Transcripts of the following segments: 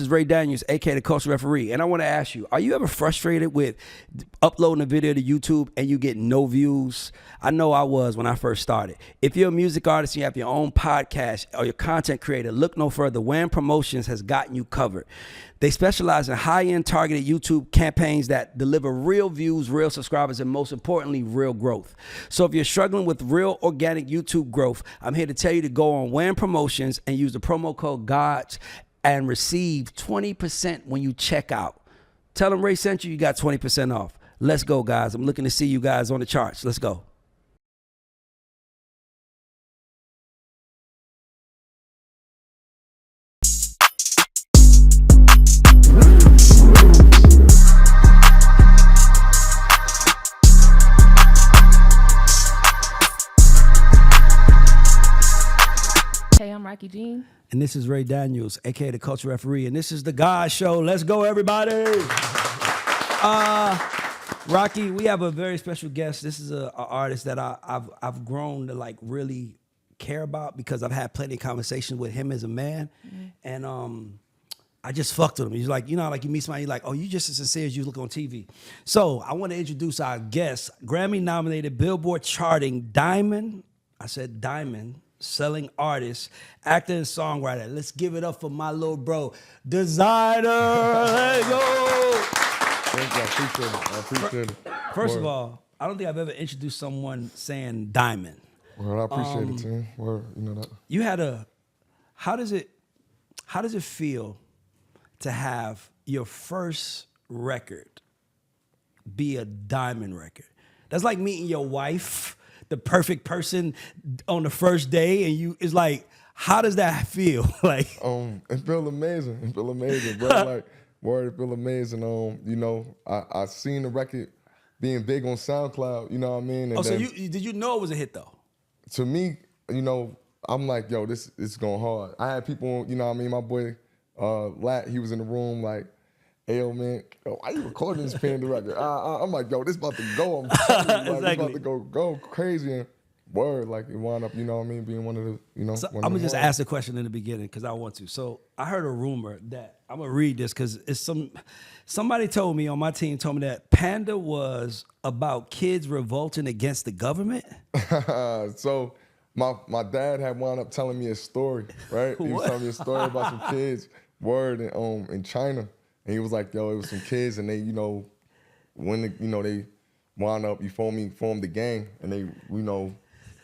is Ray Daniels, aka the Culture Referee, and I want to ask you: are you ever frustrated with uploading a video to YouTube and you get no views? I know I was when I first started. If you're a music artist and you have your own podcast or your content creator, look no further. Wham Promotions has gotten you covered. They specialize in high-end targeted YouTube campaigns that deliver real views, real subscribers, and most importantly, real growth. So if you're struggling with real organic YouTube growth, I'm here to tell you to go on Wham Promotions and use the promo code GAUDS and receive 20% when you check out. Tell them Ray sent you, you got 20% off. Let's go, guys. I'm looking to see you guys on the charts. Let's go. Hey, I'm Rocky Jean. And this is Ray Daniels, aka the Culture Referee, and this is the GAUDs Show. Let's go, everybody. Rocky, we have a very special guest. This is an artist that I've grown to like really care about because I've had plenty of conversations with him as a man, and I just fucked with him. He's like, you know, like you meet somebody, you're like, oh, you just as sincere as you look on TV. So I want to introduce our guest, Grammy-nominated, Billboard charting Diamond. I said Diamond. Selling artist, actor, and songwriter. Let's give it up for my little bro, Desiigner. Let's go. Thank you. I appreciate it. First of all, I don't think I've ever introduced someone saying Diamond. Well, I appreciate it, Tim. Well, you know that. You had how does it feel to have your first record be a diamond record? That's like meeting your wife, the perfect person on the first day, and it's like, how does that feel? Like, it feel amazing. It feel amazing, bro. Like, word, it feel amazing. You know, I seen the record being big on SoundCloud. You know what I mean? And so did you know it was a hit though? To me, you know, I'm like, yo, this is going hard. I had people, you know what I mean? My boy, Lat, he was in the room like, hey, yo, man, why you recording this Panda record? I'm like, yo, this about to go. I'm telling you, like, Exactly. It's about to go crazy. And word, like, it wound up, you know what I mean, being one of the, you know. So I'm gonna just ask the question in the beginning because I want to. So I heard a rumor that I'm gonna read this because it's somebody told me on my team told me that Panda was about kids revolting against the government. So my dad had wound up telling me a story, right? He was telling me a story about some kids, word, in China. And he was like, yo, it was some kids, and they, you know, they wound up, you formed the gang, and they, you know,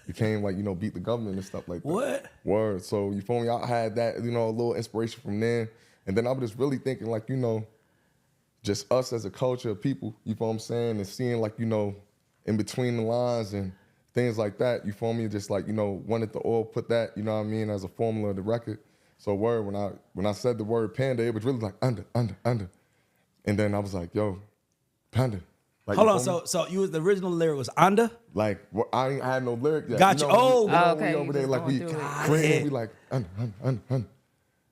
became like, you know, beat the government and stuff like that. What? Word. So you feel me? I had that, you know, a little inspiration from there. And then I was just really thinking like, you know, just us as a culture of people, you feel what I'm saying? And seeing like, you know, in between the lines and things like that, you feel me? Just like, you know, wanted to all put that, you know what I mean, as a formula of the record. So word, when I said the word Panda, it was really like under. And then I was like, yo, Panda. Like, Hold on, so the original lyric was under? Like, I ain't had no lyric yet. Gotcha. You know, okay. We over there like we it. we like under. And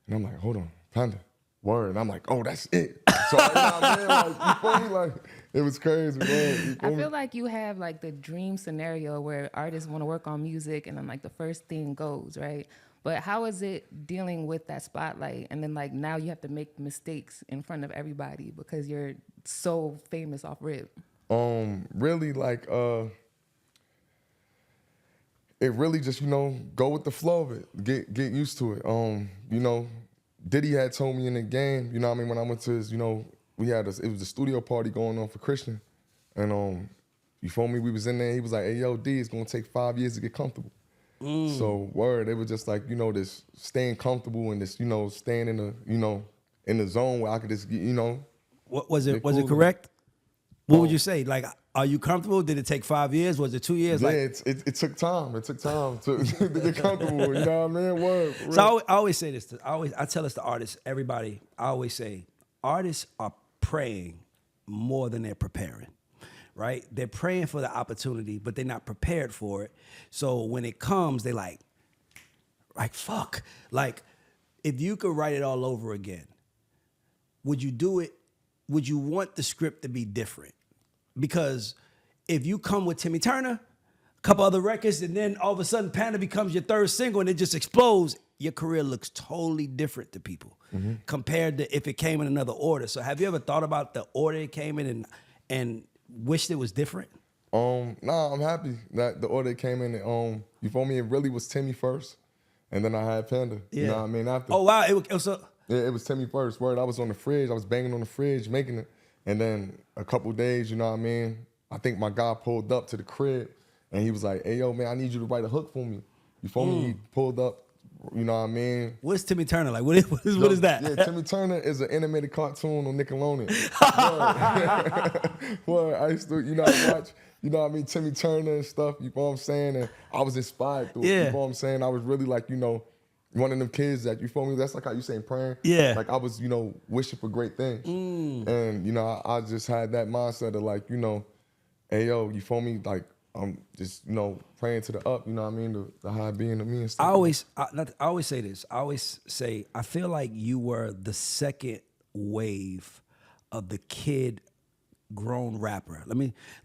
I'm like, hold on, Panda. Word. And I'm like, oh, that's it. So you know what I mean? Like, you feel me? Like, it was crazy, man. I feel like you have like the dream scenario where artists want to work on music and then like the first thing goes, right? But how is it dealing with that spotlight? And then like now you have to make mistakes in front of everybody because you're so famous off rip. Really like, it really just, you know, go with the flow of it. Get used to it. You know, Diddy had told me in the game, you know what I mean, when I went to his, you know, it was a studio party going on for Christian. And you feel me, we was in there, he was like, hey, yo, D, it's gonna take 5 years to get comfortable. So word, it was just like, you know, this staying comfortable and this, you know, staying in the, you know, in the zone where I could just, you know. What was it correct? What would you say? Like, are you comfortable? Did it take 5 years? Was it 2 years? Yeah, like, it took time. It took time to get comfortable. You know what I mean? Word. So I always say this. I tell this to artists, everybody. I always say, artists are praying more than they're preparing. Right? They're praying for the opportunity, but they're not prepared for it. So when it comes, they like fuck. Like, if you could write it all over again, would you do it? Would you want the script to be different? Because if you come with Timmy Turner, a couple other records, and then all of a sudden Panda becomes your third single and it just explodes, your career looks totally different to people compared to if it came in another order. So have you ever thought about the order it came in and wished it was different? Nah, I'm happy that the order came in. You feel me? It really was Timmy first, and then I had Panda. Yeah. You know what I mean? After. Oh wow, it was Yeah, it was Timmy first. Word, I was on the fridge. I was banging on the fridge, making it. And then a couple days, you know what I mean? I think my guy pulled up to the crib, and he was like, "Hey, yo, man, I need you to write a hook for me." You feel me? He pulled up, you know what I mean? What's Timmy Turner like? What is that? Yeah, Timmy Turner is an animated cartoon on Nickelodeon. Word, I used to, I watch, you know what I mean, Timmy Turner and stuff, you know what I'm saying? And I was inspired through it, you know what I'm saying? I was really like, one of them kids that, you feel me? That's like how you saying praying. Yeah. Like I was, wishing for great things. And, I just had that mindset of like, hey, yo, you feel me? Like, I'm just, praying to the up, you know what I mean? The high being of me and stuff. I always say this. I always say, I feel like you were the second wave of the kid grown rapper.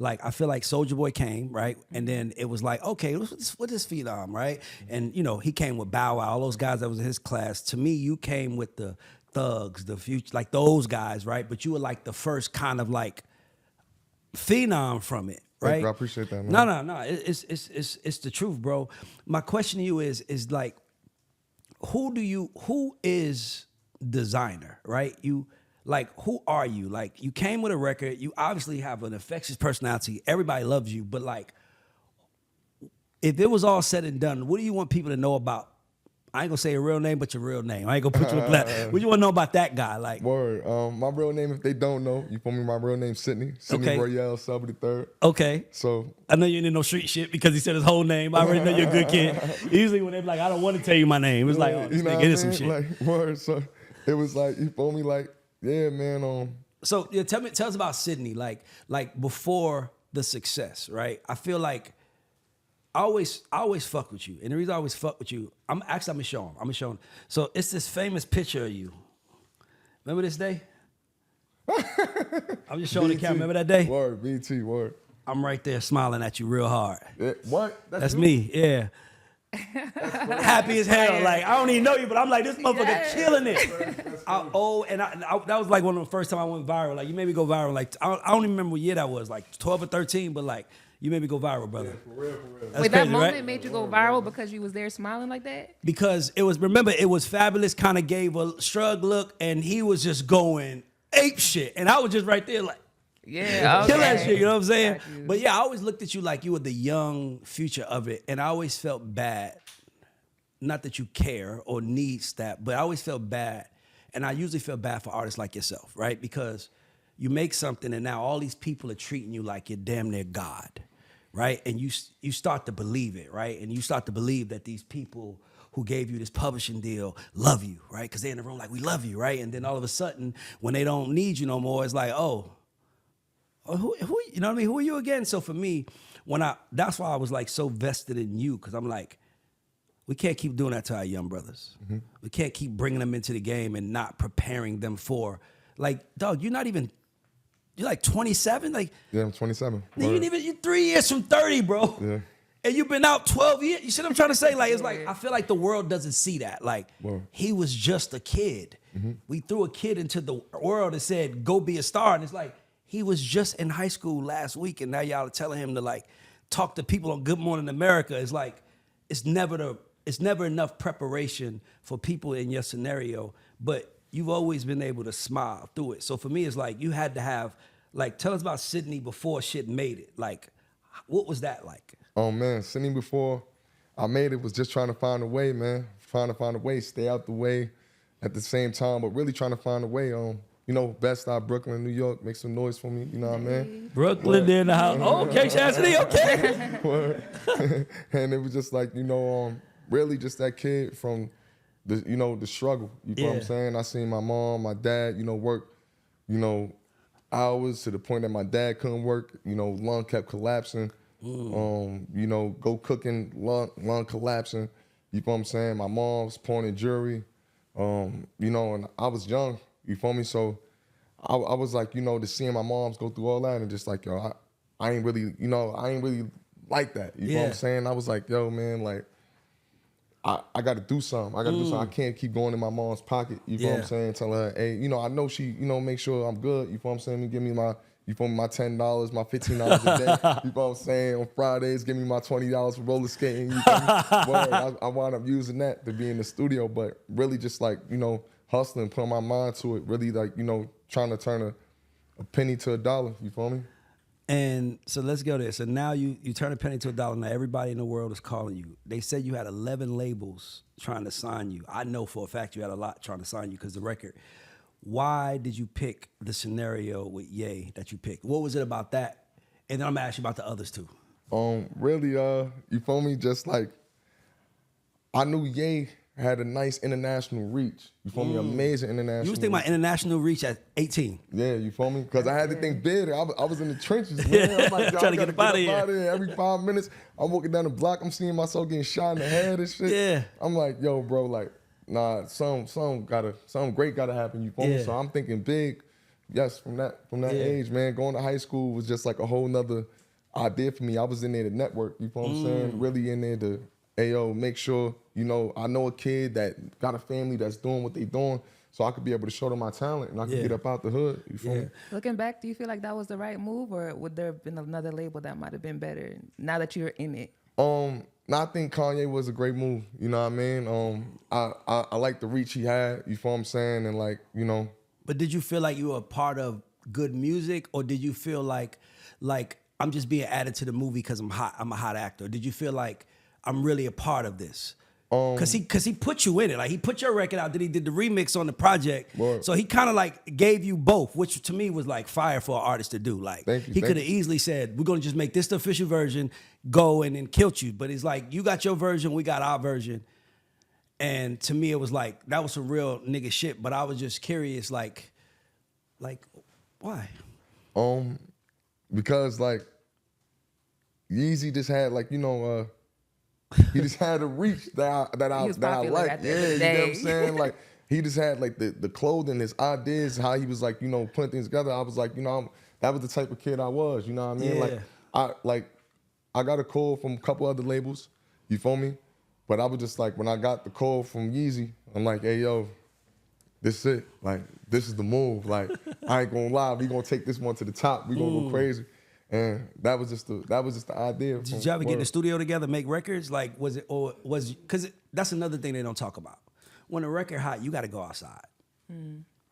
I feel like Soulja Boy came, right? And then it was like, okay, what is Phenom, right? And, he came with Bow Wow, all those guys that was in his class. To me, you came with the Thugs, the Future, like those guys, right? But you were like the first kind of like Phenom from it. Right? Thank you, I appreciate that, man. No. It's the truth, bro. My question to you is like, who is Desiigner, right? Who are you? Like, you came with a record. You obviously have an infectious personality. Everybody loves you. But like, if it was all said and done, what do you want people to know about? I ain't gonna say your real name, but your real name. I ain't gonna put you in black. What do you want to know about that guy? Like, word. My real name, if they don't know, you feel me? My real name's Sydney. Sydney Royale, Selby III. Okay. So I know you ain't in no street shit because he said his whole name. I already know you're a good kid. Usually when they're like, I don't want to tell you my name, it's like, oh, this nigga is some shit. Like, word. So it was like, you feel me? Like, yeah, man. So yeah, tell us about Sydney. Like before the success, right? I feel like I always fuck with you. And the reason I always fuck with you, I'm gonna show him. So it's this famous picture of you. Remember this day? I'm just showing the camera. Remember that day? Word, BT, word. I'm right there smiling at you rew hard. What? That's me, yeah. Happy as hell. Like, I don't even know you, but I'm like, this motherfucker killing it. That was like one of the first time I went viral. Like, you made me go viral. Like, I don't even remember what year that was, like 12 or 13, but like, you made me go viral, brother. Yeah, for real. That's Wait, crazy, that moment right? made you go viral because you was there smiling like that? Because it was Fabulous kind of gave a shrug look, and he was just going ape shit. And I was just right there like, yeah, okay. kill that shit, you know what I'm saying? But yeah, I always looked at you like you were the young future of it, and I always felt bad. Not that you care or needs that, but I always felt bad. And I usually feel bad for artists like yourself, right? Because you make something and now all these people are treating you like you're damn near God, right? And you start to believe it, right? And you start to believe that these people who gave you this publishing deal love you, right? Because they're in the room like, we love you, right? And then all of a sudden, when they don't need you no more, it's like, who you know what I mean? Who are you again? So for me, that's why I was like so vested in you, because I'm like, we can't keep doing that to our young brothers. Mm-hmm. We can't keep bringing them into the game and not preparing them for, like, dog, you're like 27? Like, yeah, I'm 27. You're 3 years from 30, bro. Yeah. And you've been out 12 years. You see what I'm trying to say? Like, it's like, I feel like the world doesn't see that. Like, he was just a kid. Mm-hmm. We threw a kid into the world and said, go be a star. And it's like, he was just in high school last week, and now y'all are telling him to, like, talk to people on Good Morning America. It's like, it's never enough preparation for people in your scenario, but you've always been able to smile through it. So for me, it's like you had to have, like, tell us about Sydney before shit made it. Like, what was that like? Oh, man, Sydney before I made it was just trying to find a way, man. Trying to find a way, stay out the way at the same time, but really trying to find a way. Bed-Stuy, Brooklyn, New York, make some noise for me, you know what I mean? Brooklyn in the house. Okay, Chastity, okay. And it was just like, really just that kid from the struggle. You know what I'm saying? I seen my mom, my dad, work, hours to the point that my dad couldn't work. Lung kept collapsing. Go cooking, lung collapsing. You know what I'm saying? My mom's pawning jewelry. And I was young. You feel me? So I was like, to seeing my moms go through all that and just like, yo, I ain't really like that. You know what I'm saying? I was like, yo, man, like, I got to do something. I got to do something. I can't keep going in my mom's pocket. You feel what I'm saying? Telling her, hey, you know, I know she, you know, make sure I'm good. You feel what I'm saying? Give me my, you feel me, my $10, my $15 a day. You feel what I'm saying? On Fridays, give me my $20 for roller skating. You feel me? Well, I wound up using that to be in the studio, but really just like, you know, hustling, putting my mind to it, really like, you know, trying to turn a penny to a dollar. You feel me? And so let's go there. So now you turn a penny to a dollar. Now everybody in the world is calling you. They said you had 11 labels trying to sign you. I know for a fact you had a lot trying to sign you because the record. Why did you pick the scenario with Ye that you picked? What was it about that? And then I'm gonna ask you about the others too. Really, you feel me? Just like I knew Ye had a nice international reach. You feel me? Amazing international. You was thinking about international reach at 18. Yeah, you feel me? Because I had to think big. I was in the trenches, man. I'm like, trying to get up out of here. Every 5 minutes, I'm walking down the block. I'm seeing myself getting shot in the head and shit. Yeah. I'm like, yo, bro, like, nah, something great gotta happen. You feel me? So I'm thinking big. Yes, from that age, man. Going to high school was just like a whole nother idea for me. I was in there to network. You feel what I'm saying? Really in there to, ayo, make sure, you know, I know a kid that got a family that's doing what they doing, so I could be able to show them my talent and I could get up out the hood. You feel me? Looking back, do you feel like that was the right move, or would there have been another label that might have been better now that you're in it? No, I think Kanye was a great move. You know what I mean? I like the reach he had. You feel what I'm saying? And like, you know. But did you feel like you were a part of good music, or did you feel like I'm just being added to the movie because I'm hot? I'm a hot actor. Did you feel like I'm really a part of this? Cause he put you in it. Like he put your record out, then he did the remix on the project. Word. So he kind of like gave you both, which to me was like fire for an artist to do. Like he could have easily said, we're gonna just make this the official version, go and then killed you. But it's like, you got your version, we got our version. And to me, it was like, that was some real nigga shit. But I was just curious, like why? Because like Yeezy just had like, you know, he just had a reach that I like. Yeah, you know what I'm saying? Like he just had like the clothing, his ideas, how he was like, you know, putting things together. I was like, you know, that was the type of kid I was. You know what I mean? Yeah. Like I got a call from a couple other labels. You feel me? But I was just like, when I got the call from Yeezy, I'm like, hey yo, this is it. Like this is the move. Like I ain't gonna lie, we gonna take this one to the top. We gonna go crazy. And that was just the idea. Did you ever get in the studio together, make records? Like, because that's another thing they don't talk about. When a record hot, you got to go outside.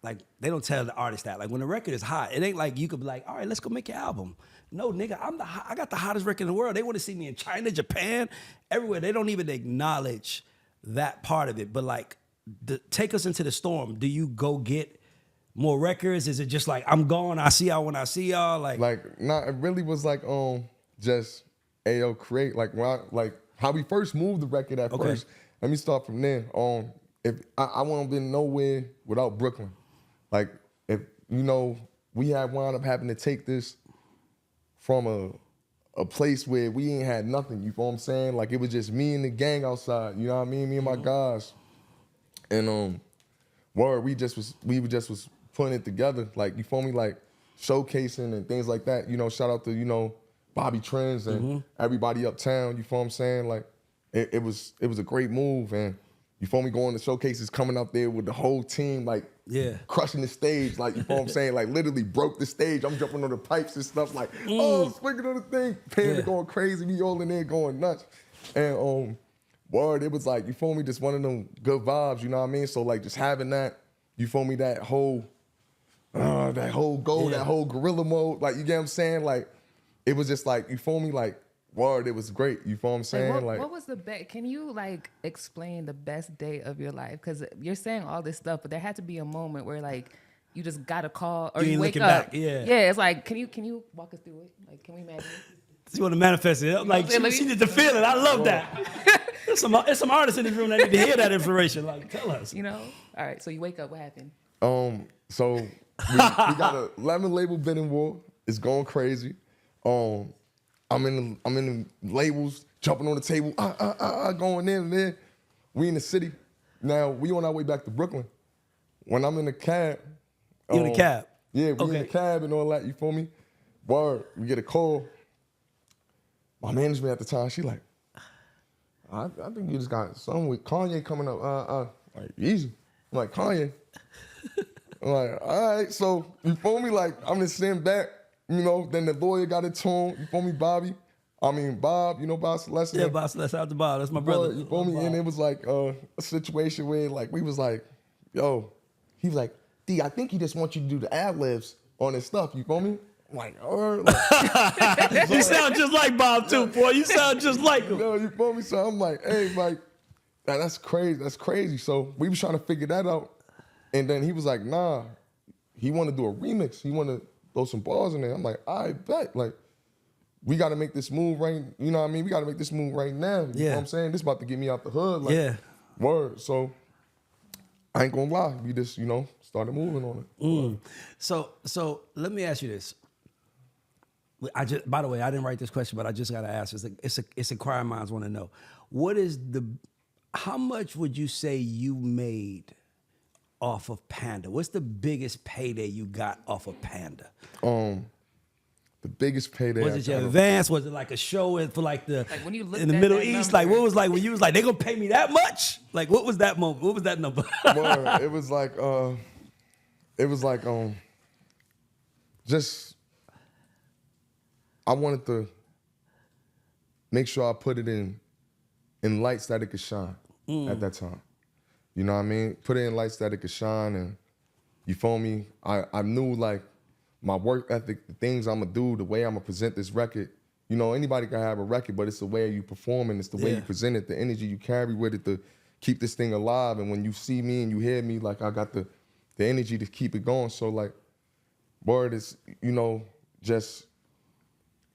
Like, they don't tell the artist that. Like, when a record is hot, it ain't like you could be like, all right, let's go make your album. No, nigga, I got the hottest record in the world. They want to see me in China, Japan, everywhere. They don't even acknowledge that part of it. But like, take us into the storm. Do you go get more records? Is it just like, I'm gone, I see y'all when I see y'all? Like, nah, it really was like just AO create. Like when like how we first moved the record at first. Let me start from there. If I wouldn't have been nowhere without Brooklyn. Like if you know, we had wound up having to take this from a place where we ain't had nothing, you know what I'm saying? Like it was just me and the gang outside, you know what I mean? Me and my guys. And we just was putting it together, like, you feel me, like showcasing and things like that. You know, shout out to, you know, Bobby Trends and everybody uptown, you feel what I'm saying? Like, it was a great move, and you feel me, going to showcases, coming up there with the whole team, like, crushing the stage, like, you feel what I'm saying? Like, literally broke the stage. I'm jumping on the pipes and stuff, like, oh, swinging on the thing. Panda going crazy, we all in there going nuts. And, word, it was like, you feel me, just one of them good vibes, you know what I mean? So, like, just having that, you feel me, that whole GO.O.D, that whole gorilla mode, like, you get what I'm saying? Like, it was just like, you feel me, like, word, it was great, you feel what I'm saying? What was the best, can you, like, explain the best day of your life? Because you're saying all this stuff, but there had to be a moment where, like, you just got a call, or you wake up. Yeah, it's like, can you walk us through it? Like, can we imagine it? You want to manifest it. Like, she needs to feel it. I love that. There's some artists in this room that need to hear that information. Like, tell us. You know? All right, so you wake up, what happened? So we got a lemon label bidding war. It's going crazy. I'm in the labels, jumping on the table, going in and there. We in the city. Now, we on our way back to Brooklyn. When I'm in the cab. You in the cab? Yeah, we in the cab and all that, you feel me? Word, we get a call. My management at the time, she like, I think you just got something with Kanye coming up. Like, easy. I'm like, Kanye. I'm like, all right, so you feel me? Like, I'm just sitting back, you know, then the lawyer got it to him, you feel me, Bob, you know Bob Celeste? Yeah, Bob Celeste out the bar. That's my brother. You feel me? And it was like a situation where like we was like, yo, he was like, D, I think he just wants you to do the ad-libs on his stuff, you feel me? I'm like, like, you sound just like Bob too, boy. You sound just like him. you feel me? So I'm like, hey, like, man, that's crazy. So we was trying to figure that out. And then he was like, nah, he want to do a remix. He want to throw some balls in there. I'm like, I bet. Like, we got to make this move right, you know what I mean? We got to make this move right now. You know what I'm saying? This about to get me out the hood. Like, yeah. Word. So I ain't going to lie. We just, you know, started moving on it. So let me ask you this. By the way, I didn't write this question, but I just got to ask. It's inquiring minds want to know. How much would you say you made off of Panda? What's the biggest payday you got off of Panda? The biggest payday. Was it your advance? Was it like a show for like when you looked in the at Middle that East? number. Like what was like when you was like they gonna pay me that much? Like what was that moment? What was that number? Well, it was like just I wanted to make sure I put it in lights that it could shine at that time. You know what I mean? Put it in lights that it could shine, and you feel me? I knew like my work ethic, the things I'm gonna do, the way I'm gonna present this record. You know, anybody can have a record, but it's the way you perform and it's the way you present it, the energy you carry with it to keep this thing alive. And when you see me and you hear me, like I got the energy to keep it going. So like, word is, you know, just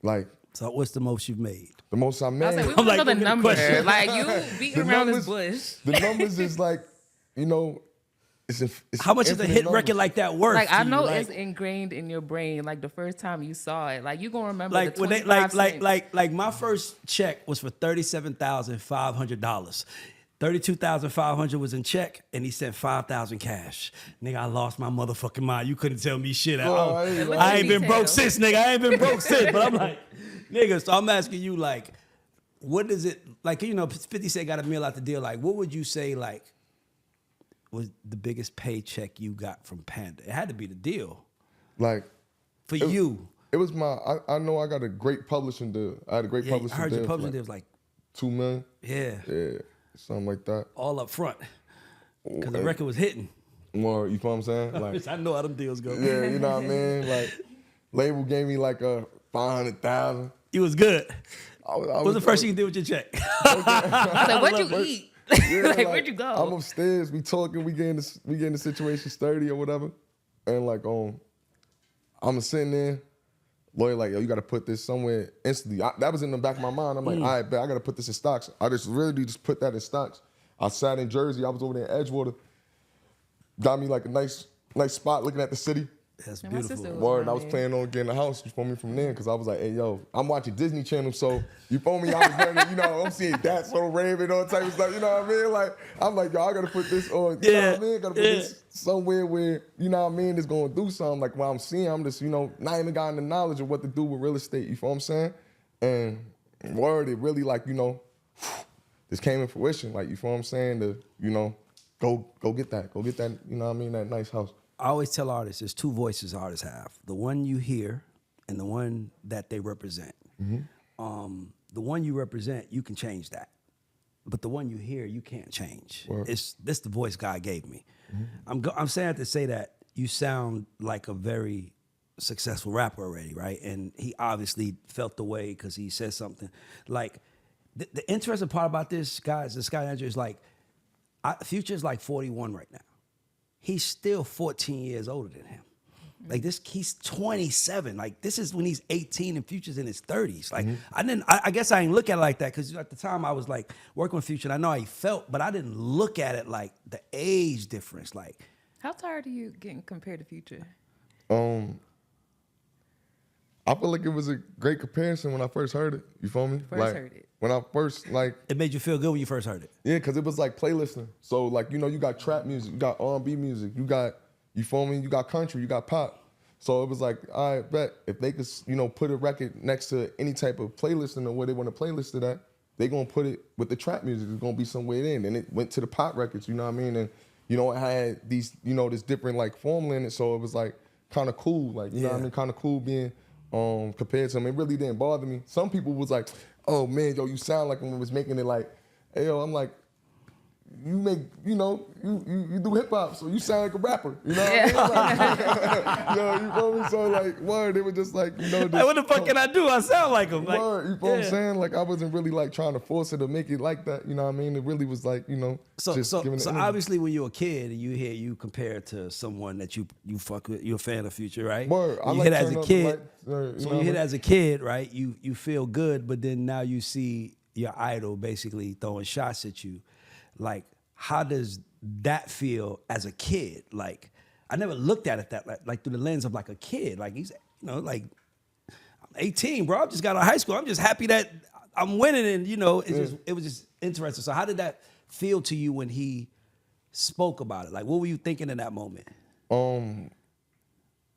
like. So what's the most you've made? The most I made. I was like, we want to know the number. Question. Like, you beating around this bush. The numbers is like, you know, it's how much is a hit record like that worth? Like, I know you? it's ingrained in your brain. Like, the first time you saw it, like, you gonna remember like the when they 25 cents. like my first check was for $37,500. $32,500 was in check, and he sent $5,000 cash. Nigga, I lost my motherfucking mind. You couldn't tell me shit. I ain't been broke since, nigga. I ain't been broke since. But I'm like, nigga, so I'm asking you, like, what is it, like, you know, 50 Cent got a meal out the deal. Like, what would you say, like, was the biggest paycheck you got from Panda? It had to be the deal. Like. For you. It was I know I got a great publishing deal. I had a great publishing deal. I heard your publishing deal was like $2 million. Yeah. Yeah. Something like that. All up front. Because the record was hitting. More, you feel what I'm saying? Like, I know how them deals go. Yeah, you know what I mean? Like, label gave me like a $500,000. You was good. What was the first thing you did with your check? Like, what'd you eat? Yeah, like, where'd you go? I'm upstairs, we talking, we getting the situation sturdy or whatever. And like, I'm sitting there, lawyer like, yo, you gotta put this somewhere instantly. That was in the back of my mind. I'm like, all right, bet I gotta put this in stocks. I just really just put that in stocks. I sat in Jersey, I was over there in Edgewater. Got me like a nice spot looking at the city. That's Yeah, beautiful. Word, I was planning on getting a house, you feel me, from there, because I was like, hey, yo, I'm watching Disney Channel, so you feel me, I was ready, you know, I'm seeing That's So Raven, all type of stuff, you know what I mean? Like, I'm like, yo, I gotta put this on, you know what I mean? Gotta put this somewhere where, you know what I mean, it's gonna do something. Like, what I'm seeing, I'm just, you know, not even gotten the knowledge of what to do with real estate, you feel what I'm saying? And word, it really, like, you know, this came in fruition, like, you feel what I'm saying? To, you know, go get that, you know what I mean, that nice house. I always tell artists there's two voices artists have. The one you hear and the one that they represent. Mm-hmm. The one you represent, you can change that. But the one you hear, you can't change. This the voice God gave me. Mm-hmm. I'm saying to say that you sound like a very successful rapper already, right? And he obviously felt the way because he said something. Like, the interesting part about this, guys, this guy Andrew is like, Future's like 41 right now. He's still 14 years older than him. Like this, he's 27. Like this is when he's 18 and Future's in his 30s. Like I guess I didn't look at it like that because at the time I was like working with Future and I know how he felt, but I didn't look at it like the age difference. Like, how tired are you getting compared to Future? I feel like it was a great comparison when I first heard it. You feel me? Heard it. When I first, like... It made you feel good when you first heard it? Yeah, because it was like playlisting. So, like, you know, you got trap music, you got R&B music, you got, you feel me? You got country, you got pop. So it was like, all right, bet if they could, you know, put a record next to any type of playlisting or where they want to playlist it at, they gonna put it with the trap music. It's gonna be somewhere in. And it went to the pop records, you know what I mean? And, you know, it had these, you know, this different like formula in it. So it was like kind of cool, like, you know what I mean? Kind of cool being compared to them. It really didn't bother me. Some people was like, oh man, yo, you sound like when I was making it like, hey, yo, I'm like, you make, you know, you do hip hop, so you sound like a rapper, you know what I mean? Like, yo, you feel me? So like, word, it was just like, you know, Like, what the fuck can I do? I sound like him. Like, word, you feel what I'm saying? Like, I wasn't really like trying to force it to make it like that, you know what I mean? It really was like, you know, just giving it. So obviously, when you're a kid and you hear you compare to someone that you fuck with, you're a fan of Future, right? Word, I you like hear that as a turn up kid. the lights, So you hear that as a kid, right? You feel good, but then now you see your idol basically throwing shots at you. Like, how does that feel as a kid? Like, I never looked at it that like through the lens of like a kid. Like, he's, you know, like, I'm 18, bro. I just got out of high school. I'm just happy that I'm winning, and you know, it was just interesting. So how did that feel to you when he spoke about it? Like, what were you thinking in that moment?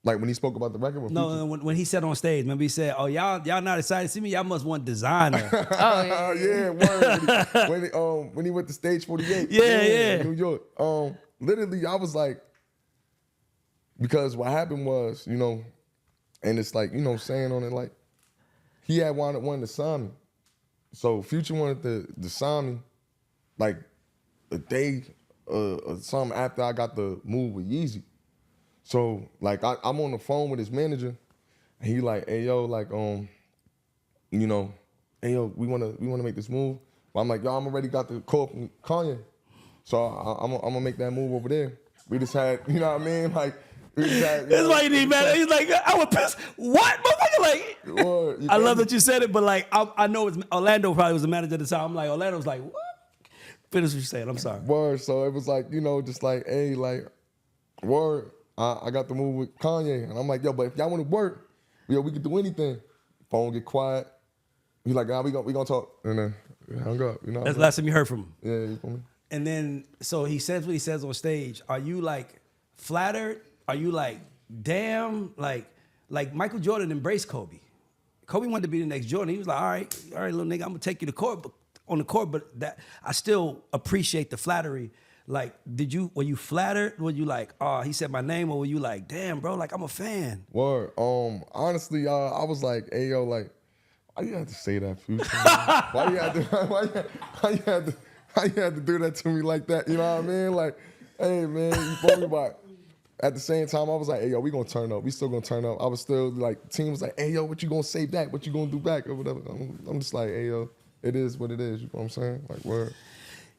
Like when he spoke about the record with Future? No, when he said on stage, remember he said, "Oh, y'all not excited to see me? Y'all must want Desiigner." Oh yeah, word. When he went to Stage 48, in New York. Literally, I was like, because what happened was, you know, and it's like, you know, saying on it like, he had wanted to sign me, so Future wanted to sign me, like a day or something after I got the move with Yeezy. So like I'm on the phone with his manager, and he like, hey yo, like you know, hey yo, we wanna make this move. But I'm like, yo, I'm already got the call from Kanye, so I'm gonna make that move over there. We just had, you know what I mean, like. That's why you need man. He's like, I was pissed. What, motherfucker? Like, I love that you said it, but like, I know it's Orlando probably was the manager at the time. I'm like, Orlando's like, what? Finish what you're saying. I'm sorry. Word. So it was like, you know, just like, hey, like, word. I got the move with Kanye, and I'm like, yo, but if y'all want to work, yo, we can do anything. Phone get quiet. He's like, we gonna talk, and then hung up. You know. That's the last time you heard from him. Yeah, you feel me? And then, so he says what he says on stage. Are you like flattered? Are you like, damn, like Michael Jordan embraced Kobe. Kobe wanted to be the next Jordan. He was like, all right, little nigga, I'm gonna take you to court, on the court, but that I still appreciate the flattery. Like, were you flattered? Were you like, oh, he said my name, or were you like, damn, bro, like I'm a fan? Word. Honestly, I was like, hey yo, like, why you had to say that, Future? why you had to do that to me like that? You know what I mean? Like, hey man, you feel me? But at the same time, I was like, hey yo, we gonna turn up. We still gonna turn up. I was still like, team was like, hey yo, what you gonna say back? What you gonna do back or whatever? I'm just like, hey yo, it is what it is. You know what I'm saying? Like, word.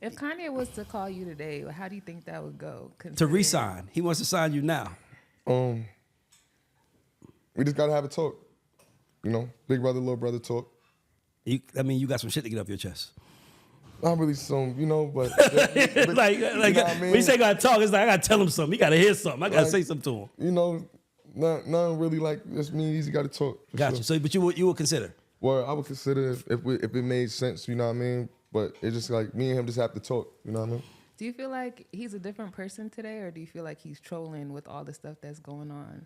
If Kanye was to call you today, how do you think that would go? To re-sign. He wants to sign you now. We just gotta have a talk. You know, big brother, little brother talk. You got some shit to get off your chest. Not really some, you know, but like you know what I mean? When you say gotta talk, it's like I gotta tell him something. He gotta hear something. I gotta say something to him. You know, nothing really like just me and Easy gotta talk. Gotcha. Sure. So, but you would consider? Well, I would consider if it made sense, you know what I mean? But it's just like me and him just have to talk, you know what I mean? Do you feel like he's a different person today, or do you feel like he's trolling with all the stuff that's going on?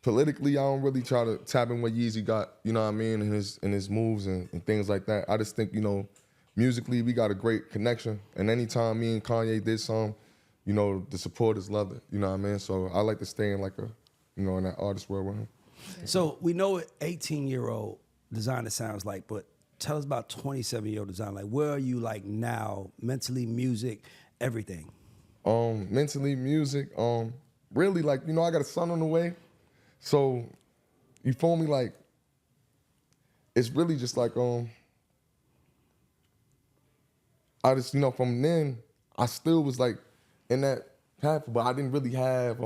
Politically, I don't really try to tap in what Yeezy got, you know what I mean, in his moves and things like that. I just think, you know, musically we got a great connection. And anytime me and Kanye did something, you know, the supporters loved it, you know what I mean? So I like to stay in like in that artist world with him. So we know what 18-year-old Desiigner sounds like, but tell us about 27-year-old Desiigner. Like, where are you like now, mentally, music, everything? Mentally, music, really like, you know, I got a son on the way. So, you feel me? Like, it's really just like, I just, you know, from then, I still was like in that path, but I didn't really have,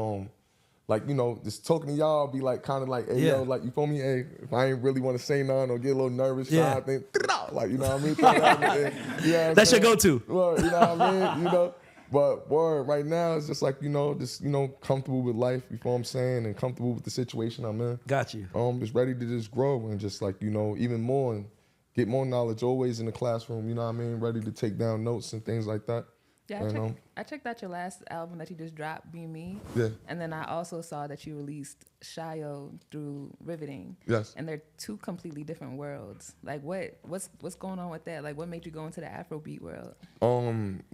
like, you know, just talking to y'all be like, kind of like, hey, yo, like, you feel me? Hey, if I ain't really want to say nothing or get a little nervous, shy, think, like, you know what I mean? That's your go-to. Well, you know what I mean? You know? But word, right now, it's just like, you know, just, you know, comfortable with life, you know what I'm saying? And comfortable with the situation I'm in. Got you. Just ready to just grow and just like, you know, even more and get more knowledge always in the classroom, you know what I mean? Ready to take down notes and things like that. Yeah, I checked out your last album that you just dropped, Be Me. Yeah. And then I also saw that you released G.O.O.D through Riveting. Yes. And they're two completely different worlds. Like what's going on with that? Like what made you go into the Afrobeat world?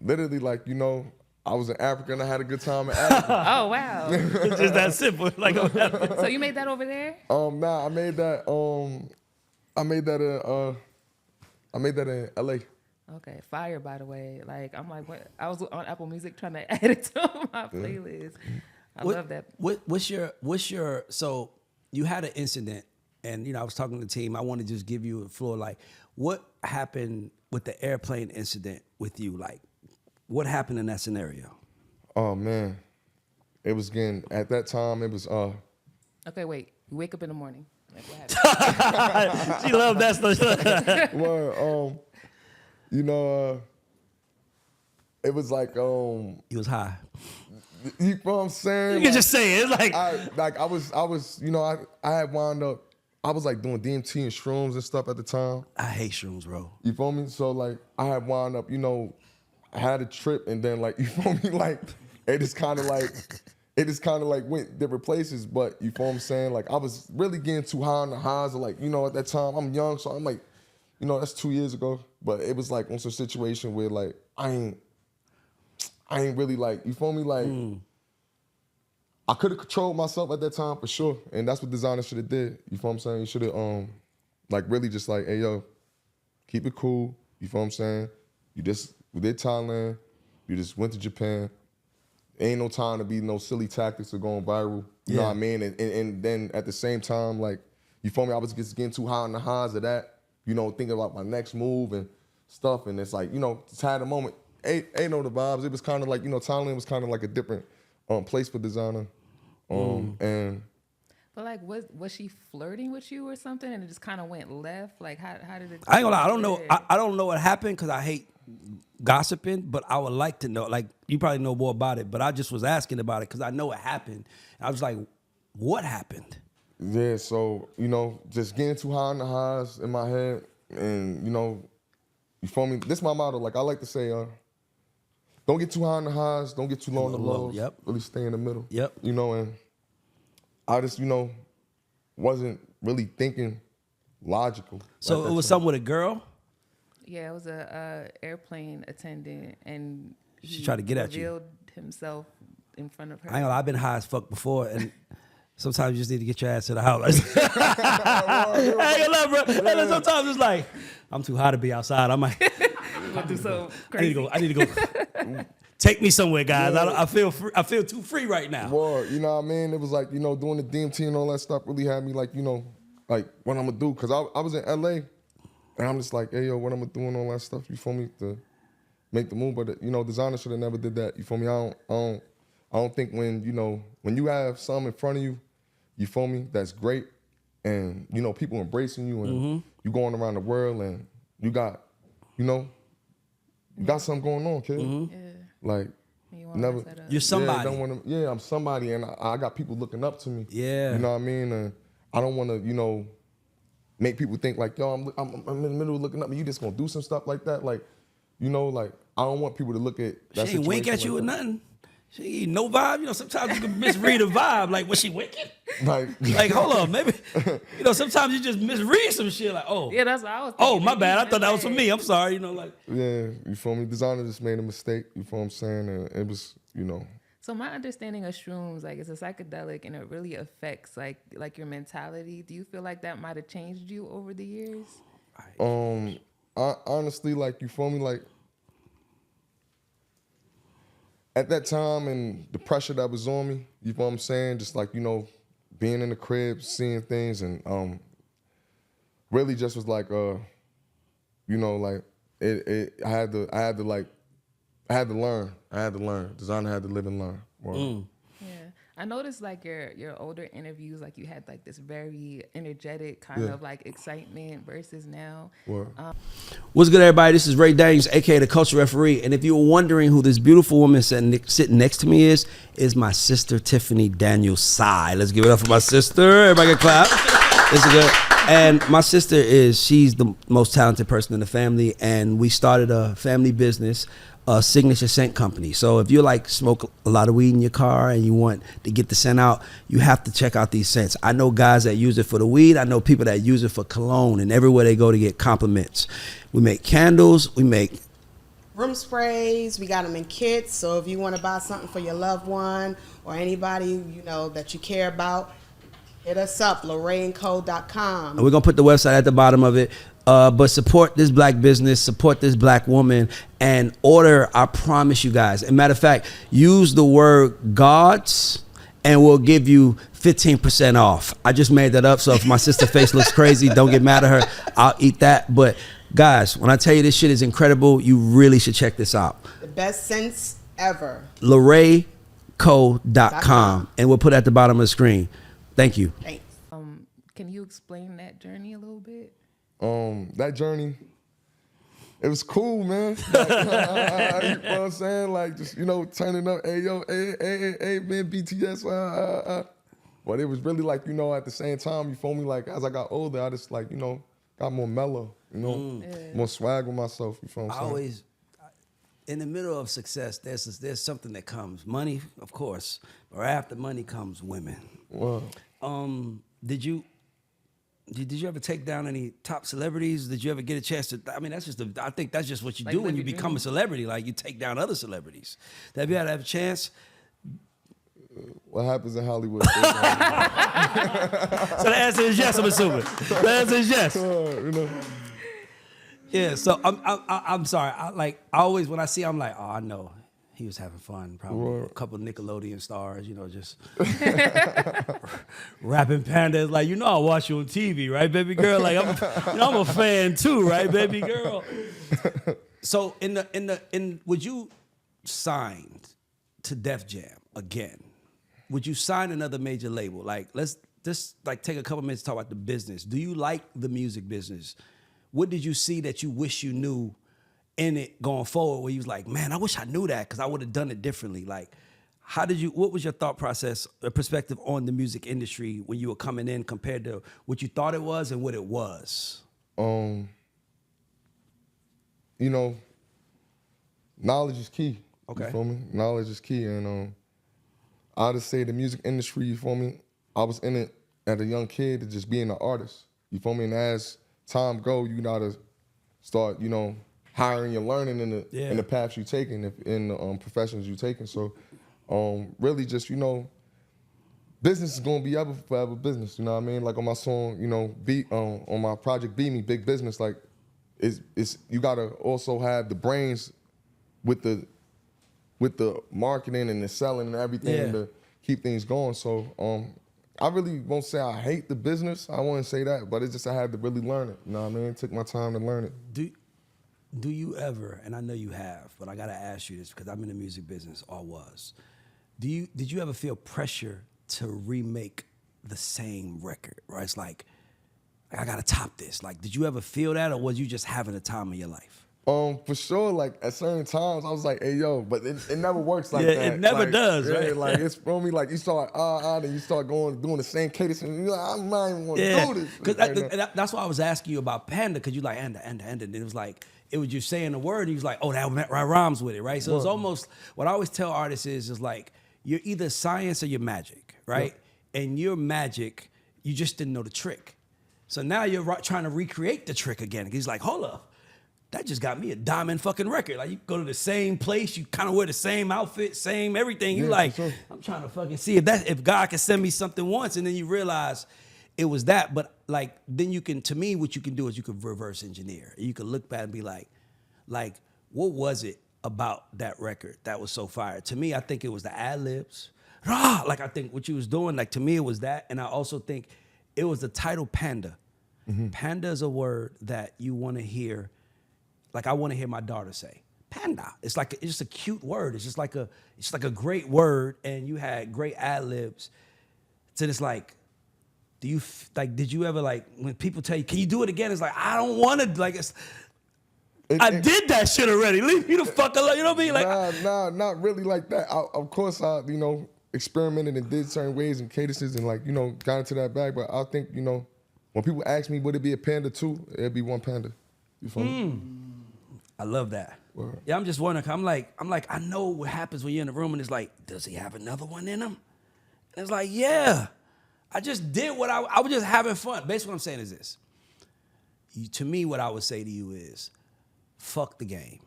Literally, like, you know, I was in Africa and I had a good time in Africa. Oh wow. It's just that simple. Like, So you made that over there? Nah, I made that in LA. Okay, fire by the way. Like I'm like, what? I was on Apple Music trying to add it to my playlist. I love that. What's your? So you had an incident, and you know I was talking to the team. I want to just give you a floor. Like, what happened with the airplane incident with you? Like, what happened in that scenario? Oh man, it was getting at that time. It was Okay, wait. You wake up in the morning. Like what happened? She loved that stuff. well, you know, it was like He was high. you know what I'm saying? You can just say it. It's I was, you know, I had wound up, I was like doing DMT and shrooms and stuff at the time. I hate shrooms, bro. You feel me? So like I had wound up, you know, I had a trip and then like, you feel me? Like it just kind of like went different places, but you feel what I'm saying? Like I was really getting too high on the highs of like, you know, at that time I'm young, so I'm like, you know, that's 2 years ago, but it was like on some situation where like I ain't really like, you feel me? Like I could have controlled myself at that time for sure, and that's what Desiigner should have did. You feel what I'm saying? You should have like really just like, hey yo, keep it cool. You feel what I'm saying? We did Thailand, you just went to Japan. Ain't no time to be no silly tactics or going viral. You know what I mean? And then at the same time, like, you feel me? I was just getting too high on the highs of that. You know, thinking about my next move and stuff. And it's like, you know, just had a moment. Ain't know the vibes. It was kind of like, you know, Thailand was kind of like a different place for Desiigner. And But like, was she flirting with you or something, and it just kind of went left? Like, how did it? I ain't gonna lie. I don't know. I don't know what happened because I hate gossiping. But I would like to know. Like, you probably know more about it. But I just was asking about it because I know it happened. I was like, what happened? yeah, so, you know, just getting too high on the highs in my head. And, you know, you feel me? This is my motto. Like, I like to say, don't get too high on the highs. Don't get too low on the lows. Yep. Really stay in the middle. Yep. You know, and I just, you know, wasn't really thinking logical. So it was something with a girl? Yeah, it was a airplane attendant, and She tried to get at you. revealed himself in front of her. I ain't gonna lie, I've been high as fuck before, and sometimes you just need to get your ass to the house. I ain't gonna lie, bro. And then sometimes it's like, I'm too high to be outside. I might. Gonna do so I crazy. need to go. Take me somewhere, guys. Yeah. I feel free, I feel too free right now. Well, you know what I mean? It was like, you know, doing the DMT and all that stuff really had me like, you know, like what I'm gonna do. Cause I was in LA and I'm just like, hey, yo, what I'm gonna do and all that stuff. You feel me? To make the move. But, you know, Desiigner should have never did that. You feel me? I don't think when, you know, when you have something in front of you, you feel me? That's great. And, you know, people embracing you and you going around the world and you got, you know, you got something going on, kid. Yeah. Like, You wanna never. mess that up. You're somebody. Yeah, don't wanna, yeah, I'm somebody, and I got people looking up to me. Yeah. You know what I mean? And I don't want to, you know, make people think like, yo, I'm in the middle of looking up, and you just gonna do some stuff like that. Like, you know, like I don't want people to look at that. She ain't wink at you like or that. nothing. She ain't no vibe. You know, sometimes you can misread a vibe. Like, was she winking? Like, Hold on, maybe. You know, sometimes you just misread some shit. Like, oh, Yeah, that's what I was thinking. oh, my bad. I thought that was for me. I'm sorry. You know, like. yeah, you feel me? Desiigner just made a mistake. You feel what I'm saying? And it was, you know. So my understanding of shrooms, like it's a psychedelic and it really affects like your mentality. Do you feel like that might have changed you over the years? I honestly, like, you feel me? Like, at that time and the pressure that was on me, you know what I'm saying? Just like, you know, being in the crib, seeing things, and really just was like, you know, like I had to learn. Desiigner had to live and learn. Wow. Yeah, I noticed like your older interviews, like you had like this very energetic kind of like excitement versus now. Wow. What's good, everybody? This is Ray Daniels, aka the Culture Referee. And if you were wondering who this beautiful woman sitting next to me is my sister Tiffany Daniels Sai. Let's give it up for my sister. Everybody can clap. This is good. And my sister she's the most talented person in the family, and we started a family business signature scent company. So if you like smoke a lot of weed in your car and you want to get the scent out, you have to check out these scents. I know guys that use it for the weed. I know people that use it for cologne, and everywhere they go to get compliments. We make candles. We make room sprays. We got them in kits. So if you want to buy something for your loved one or anybody that you care about, hit us up, LorraineCo.com. And we're going to put the website at the bottom of it. But support this black business, support this black woman, and order, I promise you guys. As a matter of fact, use the word GAUDs, and we'll give you 15% off. I just made that up, so if my sister face looks crazy, don't get mad at her. I'll eat that. But guys, when I tell you this shit is incredible, you really should check this out. The best scents ever. LorraineCo.com. And we'll put it at the bottom of the screen. Thank you. Thanks. Can you explain that journey a little bit? That journey, it was cool, man. Like, you know what I'm saying? Like, just, turning up, hey, yo, hey, man, BTS, But it was really like, at the same time, you feel me? Like, as I got older, I just, like, got more mellow, more swag with myself, you feel what I'm saying? In the middle of success, there's something that comes. Money, of course, or after money comes women. Wow. Did you ever take down any top celebrities? Did you ever get a chance to? I mean, I think that's just what you do when you become a celebrity. Like, you take down other celebrities. Have you had a chance? What happens in Hollywood? So the answer is yes, I'm assuming. The answer is yes. Yeah, so I'm sorry. I always, when I see, I'm like, oh, I know. He was having fun. Probably a couple of Nickelodeon stars, just rapping Panda. Like, I watch you on TV, right, baby girl? Like, I'm a fan too, right, baby girl? So would you sign to Def Jam again? Would you sign another major label? Like, let's just take a couple minutes to talk about the business. Do you like the music business? What did you see that you wish you knew in it going forward, where you was like, man, I wish I knew that because I would have done it differently? Like, what was your thought process, perspective on the music industry when you were coming in compared to what you thought it was and what it was? Knowledge is key. Okay. You feel me? Knowledge is key. And I just say the music industry, you feel me? I was in it as a young kid to just being an artist. You feel me? And as time go, you gotta start, hiring and learning in the paths you're taking, in the professions you're taking. So really just, business is gonna be ever forever business, you know what I mean? Like on my song, on my project Be Me, Big Business, like it's you gotta also have the brains with the marketing and the selling and everything to keep things going. So I really won't say I hate the business, I wouldn't say that, but it's just I had to really learn it, you know what I mean? It took my time to learn it. Do you ever, and I know you have, but I gotta ask you this because I'm in the music business, or was. Did you ever feel pressure to remake the same record? Right? It's like, I gotta top this. Like, did you ever feel that, or was you just having a time of your life? For sure, like at certain times I was like, hey yo, but it never works like that. It never does, right? Like it's for me, like you start and you start doing the same cadence, and you're like, I'm not even want to do this. Because that's why I was asking you about Panda, because you like and and it was like, it was you saying the word and you was like, oh, that rhymes with it, right? So it's almost, what I always tell artists is like, you're either science or you're magic, right? Yeah. And you're magic, you just didn't know the trick. So now you're trying to recreate the trick again. He's like, hold up. That just got me a diamond fucking record. Like, you go to the same place, you kind of wear the same outfit, same everything. You like, sure. I'm trying to fucking see if God can send me something once, and then you realize it was that. But like, then you can, to me, what you can do is you can reverse engineer. You can look back and be like, what was it about that record that was so fire? To me, I think it was the ad-libs. Like, I think what you was doing, like, to me, it was that. And I also think it was the title Panda. Mm-hmm. Panda is a word that you want to hear. Like, I want to hear my daughter say Panda. It's just a cute word. It's just like a great word, and you had great ad-libs. So it's like, did you ever, like, when people tell you, can you do it again? It's like, I don't want to, like, I did that shit already. Leave me the fuck alone. You know what I mean? Like, nah, not really like that. Of course, I experimented and did certain ways and cadences and, like, got into that bag. But I think, when people ask me, would it be a Panda 2? It'd be one Panda. You feel me? I love that. Yeah, I'm just wondering. I'm like, I know what happens when you're in the room and it's like, does he have another one in him? And it's like, yeah. I just did what I was just having fun. Basically, what I'm saying is this. To me, what I would say to you is, fuck the game.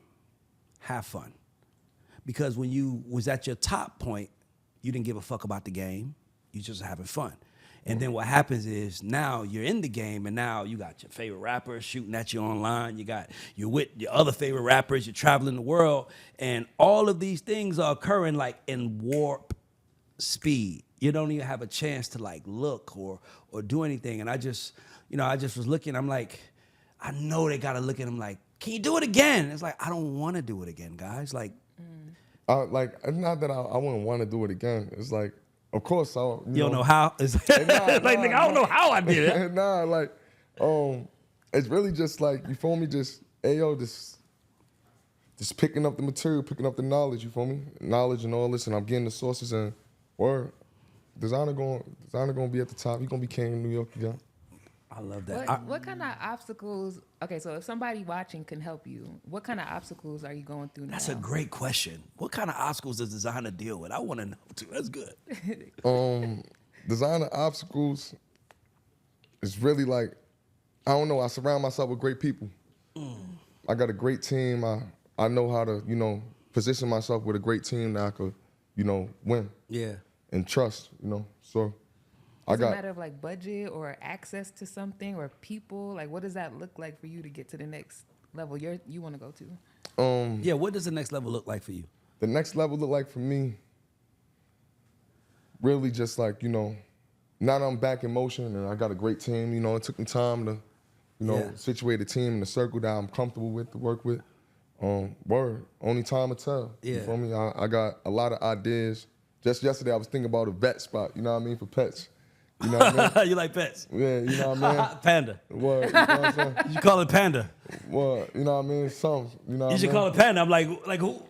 Have fun. Because when you was at your top point, you didn't give a fuck about the game. You just having fun. And then what happens is now you're in the game and now you got your favorite rappers shooting at you online. You're with your other favorite rappers. You're traveling the world. And all of these things are occurring like in warp speed. You don't even have a chance to like look or do anything. And I just was looking. I'm like, I know they got to look at him like, can you do it again? It's like, I don't want to do it again, guys. Like, it's not that I wouldn't want to do it again. It's like, of course, you don't know how. It's nigga, I don't know how I did it. It's really just like, you feel me? Just, just picking up the material, picking up the knowledge. You feel me? Knowledge and all this, and I'm getting the sources and word. Desiigner gonna be at the top. He gonna be king in New York again. I love that. What kind of obstacles? Okay, so if somebody watching can help you, what kind of obstacles are you going through now? That's a great question. What kind of obstacles does Desiigner deal with? I want to know too. That's good. Desiigner obstacles is really like, I don't know. I surround myself with great people. I got a great team. I know how to position myself with a great team that I could win. Yeah. And trust. So. Is it a matter of like budget or access to something or people? Like, what does that look like for you to get to the next level you want to go to? Yeah, what does the next level look like for you? The next level look like for me, really just like, now I'm back in motion and I got a great team. It took me time to, situate a team in a circle that I'm comfortable with to work with. Word, only time will tell. Yeah. You feel me? I got a lot of ideas. Just yesterday I was thinking about a vet spot, for pets. You know what I mean? You like pets? Yeah, you know what I mean? Panda. What? You know what I'm saying? You call it Panda. What? You know what I mean? Some. You should call it Panda. I'm like,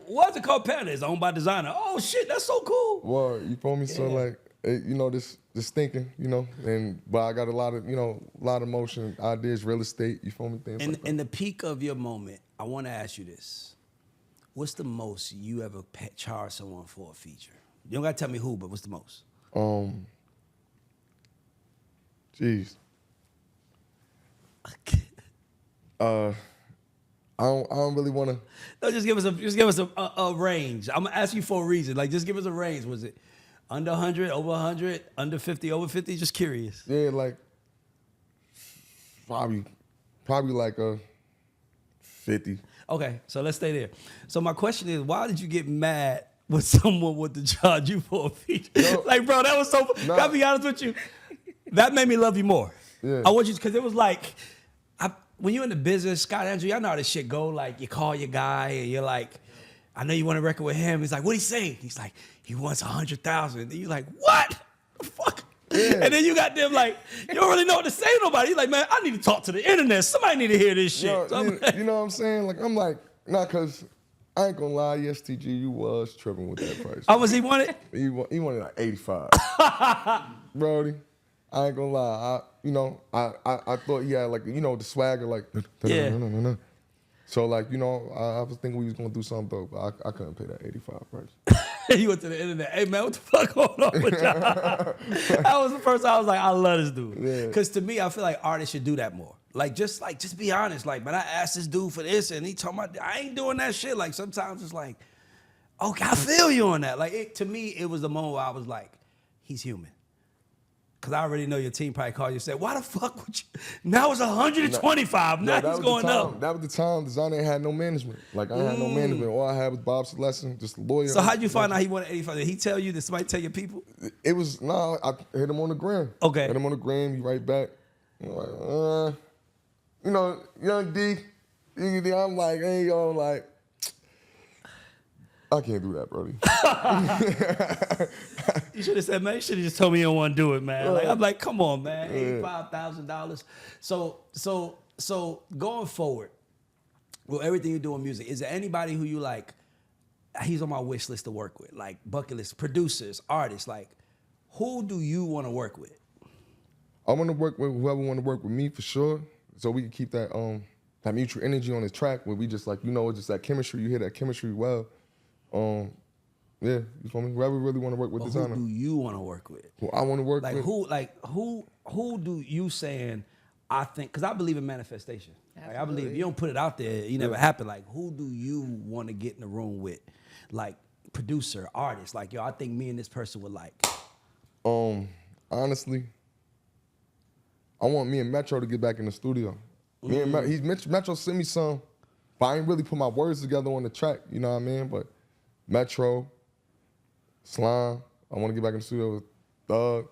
what's it called Panda? It's owned by Desiigner. Oh shit, that's so cool. What? You feel me? Yeah. So like, this thinking, but I got a lot of motion, ideas, real estate. You feel me? Things like that. In the peak of your moment, I want to ask you this: what's the most you ever charged someone for a feature? You don't gotta tell me who, but what's the most? Jeez. I don't really want to. No, just give us a range. I'm gonna ask you for a reason. Like, just give us a range. Was it under 100, over 100, under 50, over 50? Just curious. Yeah, like probably like 50. Okay, so let's stay there. So my question is, why did you get mad when someone would to charge you for a feature? No, like, bro, that was so. No. Gotta be honest with you. That made me love you more. Yeah. I want you, because it was like, when you're in the business, Scott Andrew, y'all know how this shit go. Like, you call your guy and you're like, I know you want to record with him. He's like, what'd he say? He's like, he wants 100,000. And you're like, what? The fuck? Yeah. And then you got them like, you don't really know what to say to nobody. You're like, man, I need to talk to the internet. Somebody need to hear this shit. You know what I'm saying? Like, I'm like, nah, because I ain't gonna lie, STG, you was tripping with that price. How much he wanted? He wanted like 85. Brody. I ain't gonna lie, I thought he had like, the swagger, like, yeah. So like, I was thinking we was gonna do something though, but I couldn't pay that 85 price. You went to the internet, hey man, what the fuck going on with y'all? That was the first time I was like, I love this dude. Yeah. Cause to me, I feel like artists should do that more. Just be honest. Like, man, I asked this dude for this and he told me I ain't doing that shit. Like sometimes it's like, okay, I feel you on that. Like to me, it was the moment where I was like, he's human. Cause I already know your team probably called you and said, why the fuck would you? Now it's 125. Now he's going up. That was the time Desiigner had no management. Like I had no management. All I had was Bob Celestin, just a lawyer. So how'd you find out he wanted 85? Did he tell you? Did somebody tell your people? It was, I hit him on the gram. Okay. Hit him on the gram, you write back. I'm like, young D, I'm like, hey, yo, like, I can't do that, Brody. You should have said, man, you should have just told me you don't want to do it, man. Like, I'm like, come on, man, $85,000. So going forward, with everything you do in music, is there anybody who you like, he's on my wish list to work with, like bucket list, producers, artists, like, who do you want to work with? I want to work with whoever want to work with me for sure, so we can keep that that mutual energy on the track where we just like, you know, it's just that chemistry. You hear that chemistry well. Yeah, you feel me? Whoever really want to work with Desiigner. Who do you want to work with? Who I want to work with. Who do you saying? I think, because I believe in manifestation. Like, I believe if you don't put it out there, it never happen. Like, who do you want to get in the room with? Like, producer, artist. Like, yo, I think me and this person would like. Honestly, I want me and Metro to get back in the studio. Me and Metro sent me some, but I ain't really put my words together on the track. You know what I mean? But Metro, Slime, I want to get back in the studio with Thug.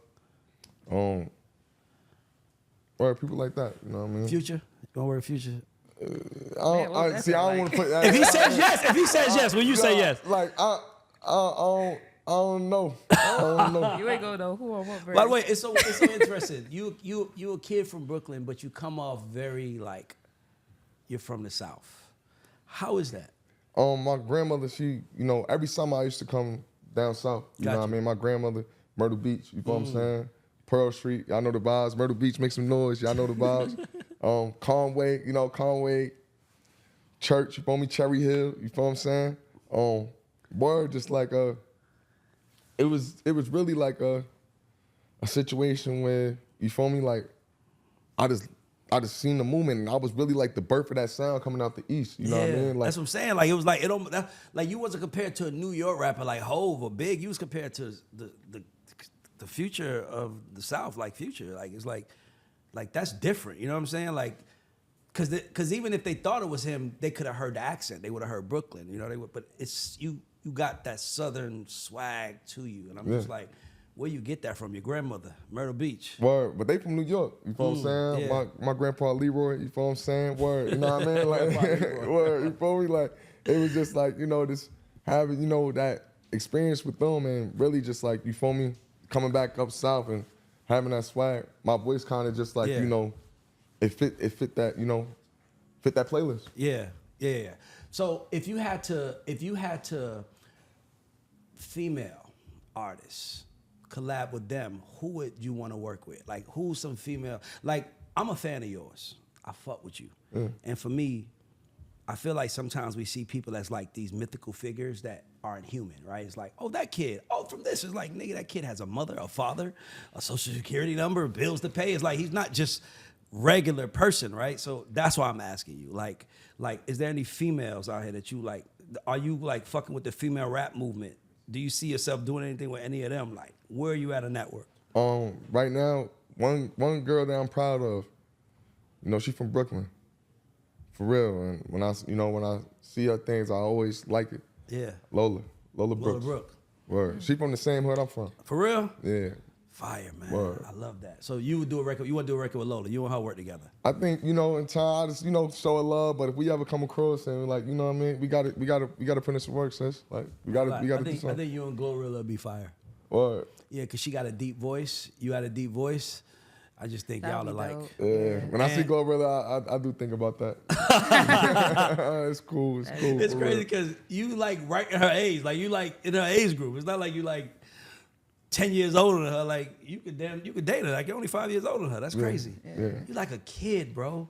Or people like that, you know what I mean? Future? You want to work with Future? I don't want to put that. If he says yes, will you say yes? Like, I don't know. I don't know. You ain't gonna know who or what verse. By the way, it's so interesting. You a kid from Brooklyn, but you come off very like you're from the South. How is that? My grandmother, she, you know, every summer I used to come down south. You know what I mean? My grandmother, Myrtle Beach, you know what I'm saying? Pearl Street, y'all know the vibes. Myrtle Beach, make some noise, y'all know the vibes. Conway, you know, Conway, Church, you feel me? Cherry Hill, you feel what I'm saying? Word, just like it was really like a situation where, you feel me? Like, I just seen the movement, and I was really like the birth of that sound coming out the East. You know what I mean? Like, that's what I'm saying. Like, it was like like you wasn't compared to a New York rapper like Hov or Big. You was compared to the future of the South, like Future. Like, it's like that's different. You know what I'm saying? Like, cause even if they thought it was him, they could have heard the accent. They would have heard Brooklyn. You know, but it's you got that Southern swag to you, and I'm just like, where you get that from? Your grandmother, Myrtle Beach. Word, but they from New York. You feel what I'm saying? Yeah. My grandpa Leroy. You feel what I'm saying? Word, you know what I mean? Like, word, you feel me? Like, it was just like, you know, just having, you know, that experience with them, and really just like, you feel me, coming back up south and having that swag. My voice kind of just like, you know, it fit that, you know, fit that playlist. Yeah. So if you had to female artists collab with them, who would you want to work with? Like, who's some female? Like, I'm a fan of yours. I fuck with you. And for me, I feel like sometimes we see people as like these mythical figures that aren't human, right? It's like, oh, that kid, from this. It's like, nigga, that kid has a mother, a father, a social security number, bills to pay. It's like, he's not just regular person, right? So that's why I'm asking you. Like, is there any females out here that you like? Are you like fucking with the female rap movement? Do you see yourself doing anything with any of them? Like, where are you at in that work? Right now, one girl that I'm proud of, you know, she's from Brooklyn, for real. And when I see her things, I always like it. Yeah. Lola Brooks. Word. She from the same hood I'm from. For real? Yeah. Fire, man. Word. I love that. So you would do a record. You want to do a record with Lola? You and her work together? I think, you know, in time, I just, you know, show her love. But if we ever come across and like, you know what I mean, we got to put in some work, sis. Like, we got to do something. I think you and Glorilla would be fire. Word. Yeah, cause she got a deep voice. You had a deep voice. I just think y'all are like. Yeah. When I see Glorilla, I do think about that. It's cool. It's crazy because you like right in her age. Like, you like in her age group. It's not like you like 10 years older than her. Like, you could date her. Like, you're only 5 years older than her. That's crazy. Yeah. You like a kid, bro.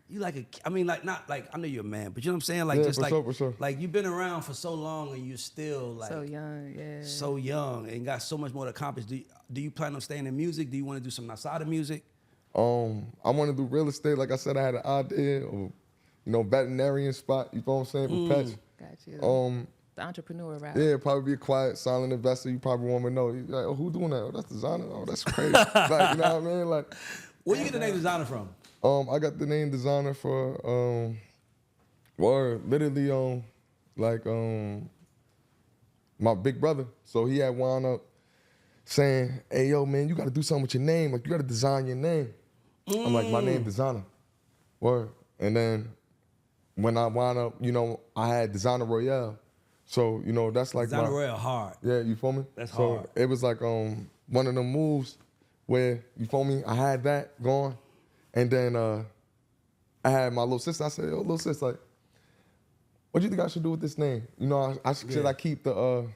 You like I mean, like, not like, I know you're a man, but you know what I'm saying? Like, just like, for sure. Like, you've been around for so long and you're still like so young and got so much more to accomplish. Do you plan on staying in music? Do you want to do something outside of music? I want to do real estate. Like I said, I had an idea of, you know, veterinarian spot. You know what I'm saying? For pets. Got you. The entrepreneur route. Yeah, probably be a quiet, silent investor. You probably want to know. You're like, oh, who doing that? Oh, that's Desiigner. Oh, that's crazy. Like, you know what I mean? Like, where you get the name Desiigner from? I got the name Desiigner for literally my big brother. So he had wound up saying, hey, yo, man, you got to do something with your name. Like, you got to design your name. I'm like, my name Desiigner. Word. And then when I wound up, you know, I had Desiigner Royale. So, you know, that's like Desiigner Royale hard. Yeah, you feel me? That's hard. So it was like one of them moves where, you feel me, I had that going. And then I had my little sister. I said, yo, little sister, like, what do you think I should do with this name? You know, should I keep the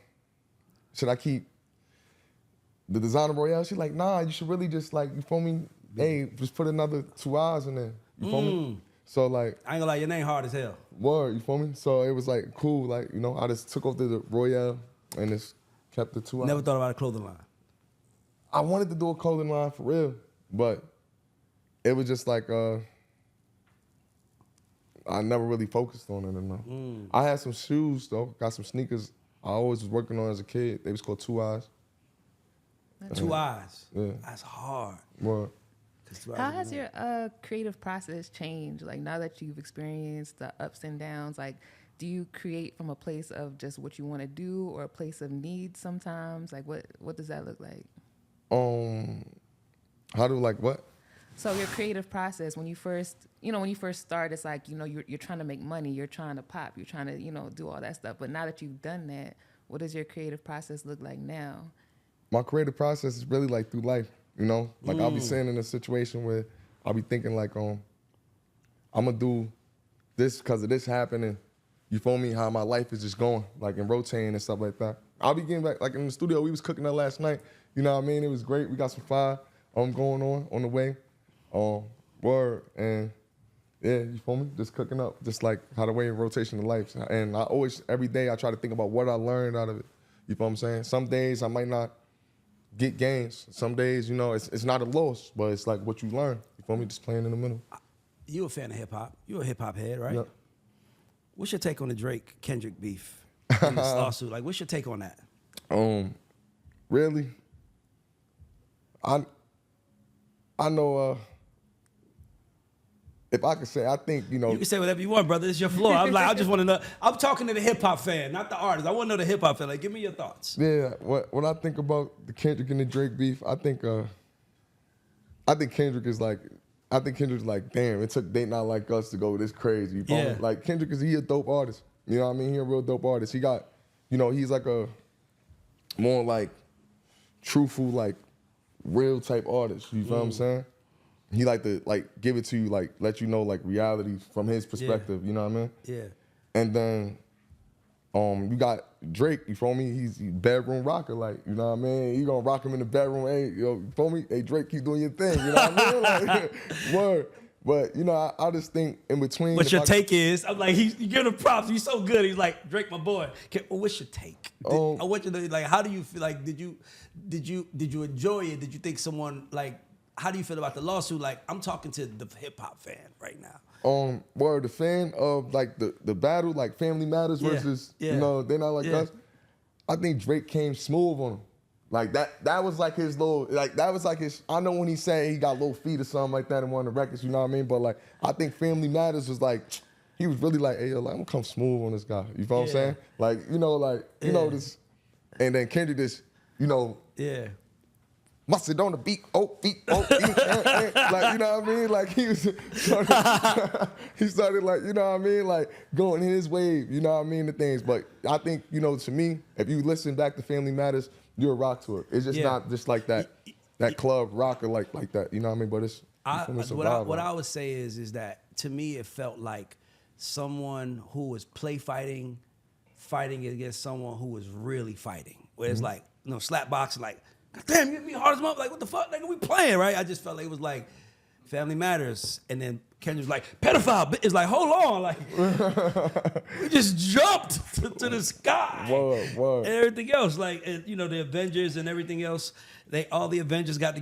Desiigner Royale? She's like, nah, you should really just like, you feel me? Hey, just put another 2 hours in there. You feel me? So like, I ain't gonna lie, your name hard as hell. word, you feel me? So it was like cool, like, you know, I just took off the Royale and just kept the 2 hours. Never thought about a clothing line. I wanted to do a clothing line for real, but it was just like I never really focused on it enough. I had some shoes though, got some sneakers I always was working on as a kid. They was called 2 Eyes. 2 Eyes. Yeah. That's hard. Word. 'Cause 2 How Eyes has is- your creative process changed? Like now that you've experienced the ups and downs, like do you create from a place of just what you want to do or a place of need sometimes? Like what does that look like? How do like what? So your creative process when you first start, it's like, you're trying to make money, you're trying to pop, you're trying to, do all that stuff. But now that you've done that, what does your creative process look like now? My creative process is really like through life, you know? Like I'll be sitting in a situation where I'll be thinking like, I'm gonna do this because of this happening. You feel me? How my life is just going, like and rotating and stuff like that. I'll be getting back, like in the studio, we was cooking that last night. You know what I mean? It was great. We got some fire going on the way. Word, and yeah, you feel me? Just cooking up, just like how the way in rotation of life. And I always, every day, I try to think about what I learned out of it. You feel what I'm saying? Some days I might not get gains. Some days, it's not a loss, but it's like what you learn. You feel me? Just playing in the middle. You a fan of hip hop? You a hip hop head, right? Yep. What's your take on the Drake Kendrick beef in this lawsuit? Like, what's your take on that? Really? I know. If I could say, I think, You can say whatever you want, brother. It's your floor. I just want to know. I'm talking to the hip hop fan, not the artist. I want to know the hip hop fan. Like, give me your thoughts. Yeah, when I think about the Kendrick and the Drake beef, I think Kendrick's like, damn, it took They Not Like Us to go this crazy. You feel me? Like Kendrick he a dope artist. You know what I mean? He a real dope artist. He got, he's like a more like truthful, like real type artist. You feel what I'm saying? He like to give it to you, like let you know like reality from his perspective. You know what I mean? Yeah. And then you got Drake, you feel me? He's bedroom rocker, like, you know what I mean? You gonna rock him in the bedroom, hey, you feel me? Hey, Drake, keep doing your thing, you know what I mean? Like, word. But, I just think in between. What your take is, I'm like, you give him props, he's so good. He's like, Drake, my boy. What's your take? I want you to, like, how do you feel? Like, did you enjoy it? Did you think someone, like, how do you feel about the lawsuit? Like, I'm talking to the hip hop fan right now. The fan of like the battle, like Family Matters versus, They Not Like Us. I think Drake came smooth on him. Like that was like his little, like that was like his, I know when he said he got little feet or something like that in one of the records, you know what I mean? But like, I think Family Matters was like, he was really like, hey, yo, like, I'm gonna come smooth on this guy. You feel what I'm saying? Like, this, and then Kendrick just, Yeah. mustard on the beat, like, you know what I mean? Like, he started like, you know what I mean? Like, going his way, you know what I mean, the things. But I think, to me, if you listen back to Family Matters, you're a rock to it. It's just not just like that club rocker like that, you know what I mean? But it's what I would say is that, to me, it felt like someone who was fighting against someone who was really fighting. Where it's like, slap boxing, like, God damn, you hit me hard as much. Like, what the fuck? Nigga, we playing, right? I just felt like it was like Family Matters. And then Kendrick was like, pedophile. It's like, hold on. Like, we just jumped to the sky. Word. And everything else. Like, the Avengers and everything else. All the Avengers got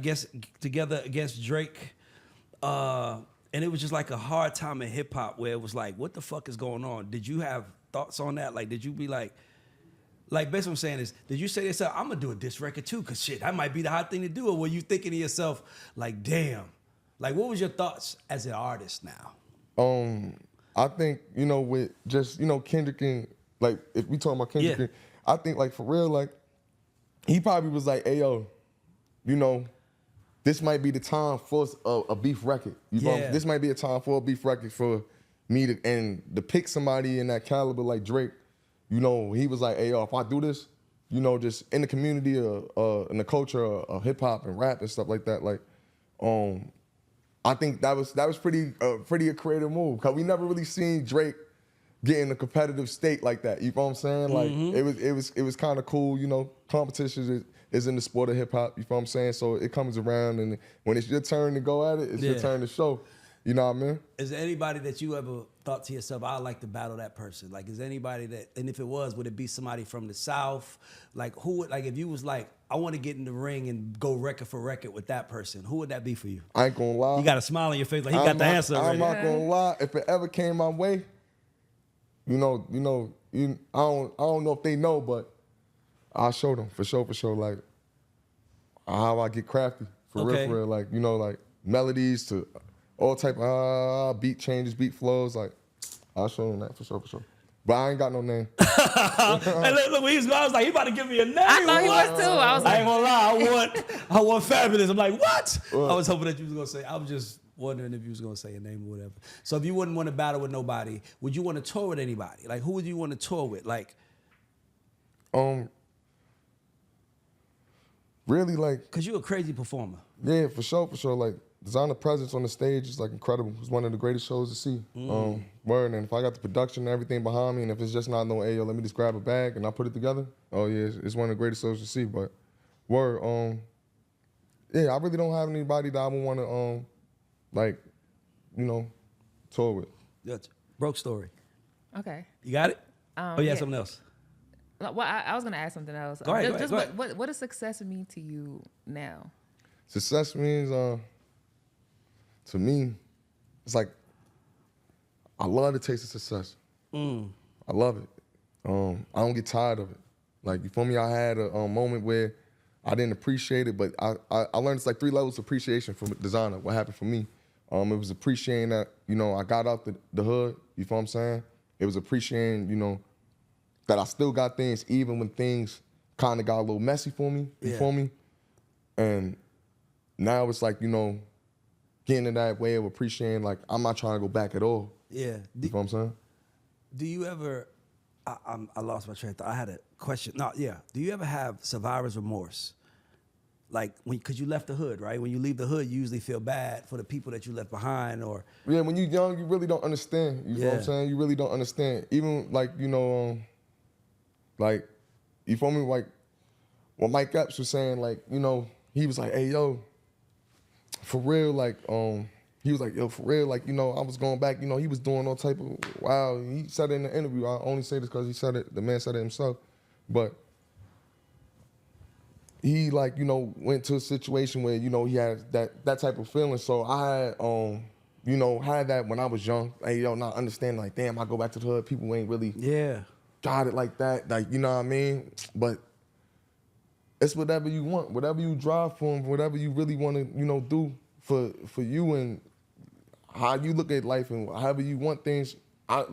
together against Drake. And it was just like a hard time in hip hop where it was like, what the fuck is going on? Did you have thoughts on that? Like, did you be like basically what I'm saying is, did you say to yourself, I'm gonna do a diss record too, cause shit, that might be the hot thing to do? Or were you thinking to yourself, like, damn, like, what was your thoughts as an artist now? I think, with just, Kendrick and, like, if we talking about Kendrick, I think, like, for real, like, he probably was like, hey, yo, this might be the time for a beef record. This might be a time for a beef record for me to pick somebody in that caliber like Drake. He was like, hey, yo, if I do this, just in the community, in the culture of hip hop and rap and stuff like that, like, I think that was pretty a creative move, because we never really seen Drake get in a competitive state like that. You know what I'm saying? Like, it was kind of cool. Competition is in the sport of hip hop. You know what I'm saying? So it comes around, and when it's your turn to go at it, it's your turn to show. You know what I mean? Is there anybody that you ever thought to yourself, I'd like to battle that person? Like, is there anybody that, and if it was, would it be somebody from the South? Like, who would, like, if you was like, I want to get in the ring and go record for record with that person, who would that be for you? I ain't gonna lie. You got a smile on your face, like he got the answer already. I'm not gonna lie. If it ever came my way, I don't know if they know, but I'll show them for sure. Like how I get crafty for real. Like like melodies to all type of beat changes, beat flows. Like I'll show them that for sure. But I ain't got no name. Hey, look, when he was going, I was like, he about to give me a name. I thought he was too. I was I like, ain't gonna lie, I want Fabulous. I'm like, what? I was hoping that you was gonna say. I was just wondering if you was gonna say a name or whatever. So if you wouldn't want to battle with nobody, would you want to tour with anybody? Like, who would you want to tour with? Like, really, like, cause you're a crazy performer. Yeah, for sure. Like, Desiigner presence on the stage is like incredible. It's one of the greatest shows to see. Word, and if I got the production and everything behind me, and if it's just not no, hey, yo, let me just grab a bag and I put it together. Oh yeah, it's one of the greatest shows to see. But word, yeah, I really don't have anybody that I would want to, tour with. That's broke story. okay. You got it? Oh, yeah, yeah. something else. Well, I was gonna ask something else. Go ahead. What does success mean to you now? Success means, to me, it's like, I love the taste of success. I love it. I don't get tired of it. Like, you feel me? I had a moment where I didn't appreciate it, but I learned it's like 3 levels of appreciation from Desiigner. What happened for me? It was appreciating that, I got out the hood, you feel what I'm saying? It was appreciating, that I still got things even when things kind of got a little messy for me, you feel me? And now it's like, getting in that way of appreciating, like, I'm not trying to go back at all. Yeah. You know what I'm saying? Do you ever, I lost my train of thought. I had a question. No, yeah. Do you ever have survivor's remorse? Like, because you left the hood, right? When you leave the hood, you usually feel bad for the people that you left behind or. Yeah, when you're young, you really don't understand. You know what I'm saying? You really don't understand. Even, like, like, you feel me? Like, when Mike Epps was saying, like, he was like, hey, yo, for real, like, he was like, yo, for real, like, I was going back, he was doing all type of, wow. He said it in the interview. I only say this because he said it, the man said it himself. But he, like, went to a situation where, he had that type of feeling. So I had, had that when I was young. Hey, yo, not understanding, like, damn, I go back to the hood, people ain't really got it like that. Like, you know what I mean? But it's whatever you want, whatever you drive for, whatever you really want to, do for you and how you look at life and however you want things. I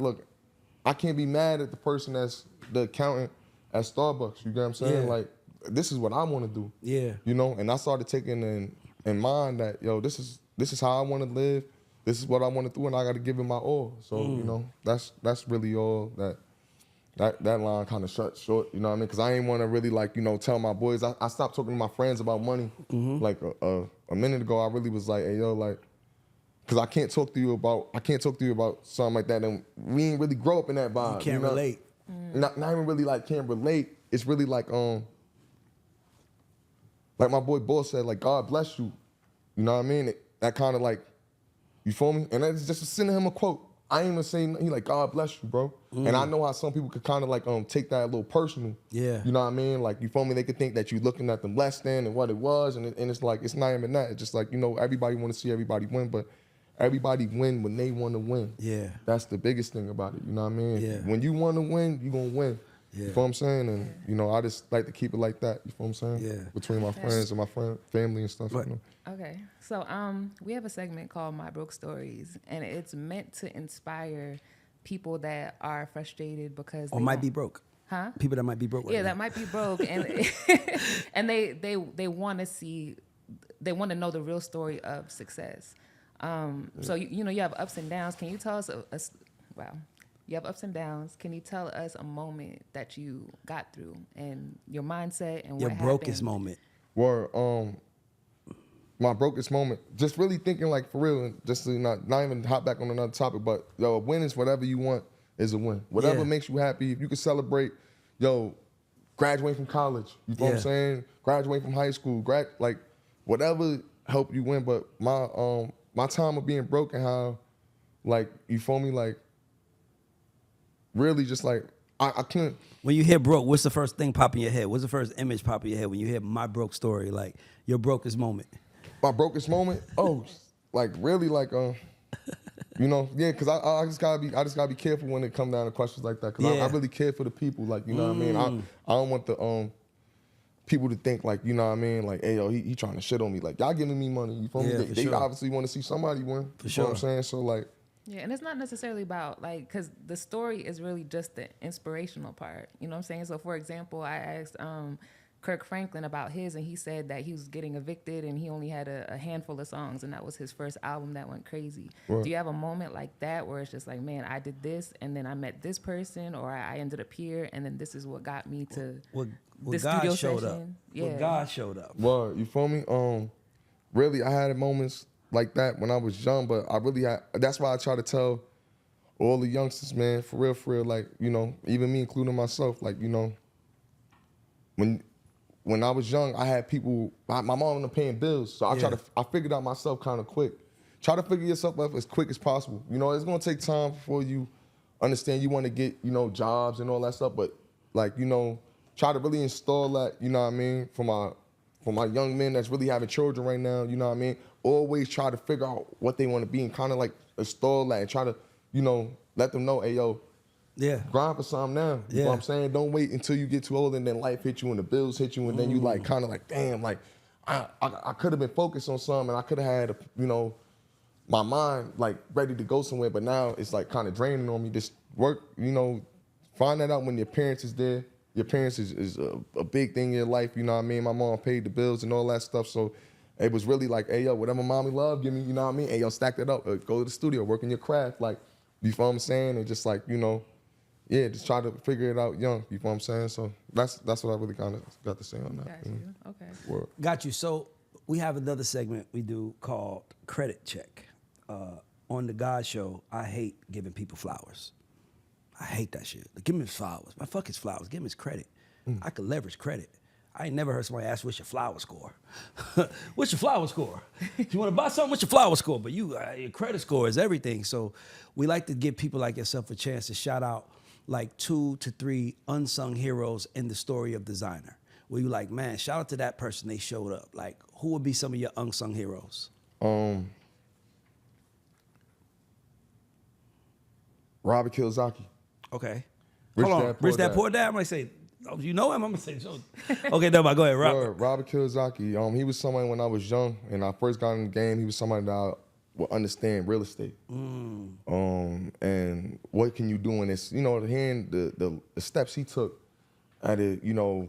can't be mad at the person that's the accountant at Starbucks. You get what I'm saying? Yeah. Like, this is what I want to do. Yeah. And I started taking in mind that, yo, this is how I want to live. This is what I want to do, and I got to give it my all. So, that's really all that line kind of shut short, you know what I mean? Because I ain't want to really, like, tell my boys. I stopped talking to my friends about money. Like a minute ago, I really was like, hey, yo, like, because I can't talk to you about something like that. And we ain't really grow up in that vibe. You can't relate. Not even really, like, can't relate. It's really like my boy Boss said, like, God bless you. You know what I mean? That kind of, like, you feel me? And that's just sending him a quote. I ain't even saying, he like, God bless you, bro. And I know how some people could kind of, like, take that a little personal. Yeah. You know what I mean? Like, you feel me? They could think that you looking at them less than and what it was. And it's like, it's not even that. It's just like, everybody want to see everybody win, but everybody win when they want to win. Yeah. That's the biggest thing about it. You know what I mean? Yeah. When you want to win, you going to win. Yeah. You feel what I'm saying? And, I just like to keep it like that. You feel what I'm saying? Yeah. Between my friends and my family and stuff. Right. Okay, so we have a segment called My Broke Stories, and it's meant to inspire people that are frustrated because Or might be broke. Huh? People that might be broke. Yeah, that might be broke, and and they want to see, they want to know the real story of success. So you have ups and downs. Can you tell us you have ups and downs. Can you tell us a moment that you got through and your mindset and your what brokest happened? moment? My brokest moment, just really thinking, like, for real, and just to not even hop back on another topic, but, yo, a win is whatever you want is a win. Whatever makes you happy, if you can celebrate, graduating from college, you know what I'm saying? Graduating from high school, like, whatever help you win. But my my time of being broken, how, like, you feel me, like, really just like I couldn't. When you hear broke, what's the first thing pop in your head? What's the first image pop in your head when you hear my broke story, like your brokest moment? My brokest moment? Oh, like really, like you know, yeah, because I just gotta be careful when it come down to questions like that, because I really care for the people, like, you know what I mean. I don't want the people to think, like, you know what I mean, like, hey yo, he trying to shit on me, like, y'all giving me money, you feel me? They obviously want to see somebody win. For you know what I'm saying? So like. Yeah, and it's not necessarily about, like, because the story is really just the inspirational part. You know what I'm saying? So, for example, I asked Kirk Franklin about his, and he said that he was getting evicted and he only had a handful of songs, and that was his first album that went crazy. Right. Do you have a moment like that where it's just like, man, I did this, and then I met this person, or I ended up here, and then this is what got me to the studio session? Yeah. Well, God showed up. Well, you feel me? Really, I had moments like that when I was young, but I really had, that's why I try to tell all the youngsters, man, for real, like, you know, even me including myself, like, you know, when I was young, I had people, my mom was paying bills, so I figured out myself kind of quick. Try to figure yourself out as quick as possible. You know, it's gonna take time before you understand you want to get, you know, jobs and all that stuff, but like, you know, try to really install that, you know what I mean, for my young men that's really having children right now, you know what I mean? Always try to figure out what they want to be and kind of like install that and try to, you know, let them know, hey, yo, grind for something now. You know what I'm saying? Don't wait until you get too old and then life hit you and the bills hit you and then you like kind of like, damn, like I could have been focused on something and I could have had, you know, my mind like ready to go somewhere, but now it's like kind of draining on me. Just work, you know, find that out when your parents is there. Your parents is a big thing in your life, you know what I mean? My mom paid the bills and all that stuff, so it was really like, hey, yo, whatever mommy love, give me, you know what I mean? Hey, yo, stack that up. Go to the studio, work in your craft, like, you feel what I'm saying? And just like, you know, yeah, just try to figure it out young, you feel what I'm saying? So that's what I really kind of got to say on that. Got you, okay. Word. Got you. So we have another segment we do called Credit Check. On the GAUDs Show, I hate giving people flowers. I hate that shit. Like, give me his flowers. My fuck his flowers. Give him his credit. I could leverage credit. I ain't never heard somebody ask, what's your flower score? What's your flower score? If you want to buy something, what's your flower score? But your credit score is everything. So we like to give people like yourself a chance to shout out like 2 to 3 unsung heroes in the story of Desiigner. Where you like, man, shout out to that person, they showed up. Like, who would be some of your unsung heroes? Robert Kiyosaki. Okay. Rich Hold on. Dad, Poor Rich Dad, Dad. Poor Dad? I'm going to say, oh, you know him? I'm going to say, so. Okay, never mind. Go ahead, Robert. Robert Kiyosaki. He was somebody when I was young and I first got in the game, he was somebody that I would understand real estate. And what can you do in this, you know, hearing the steps he took at a, you know,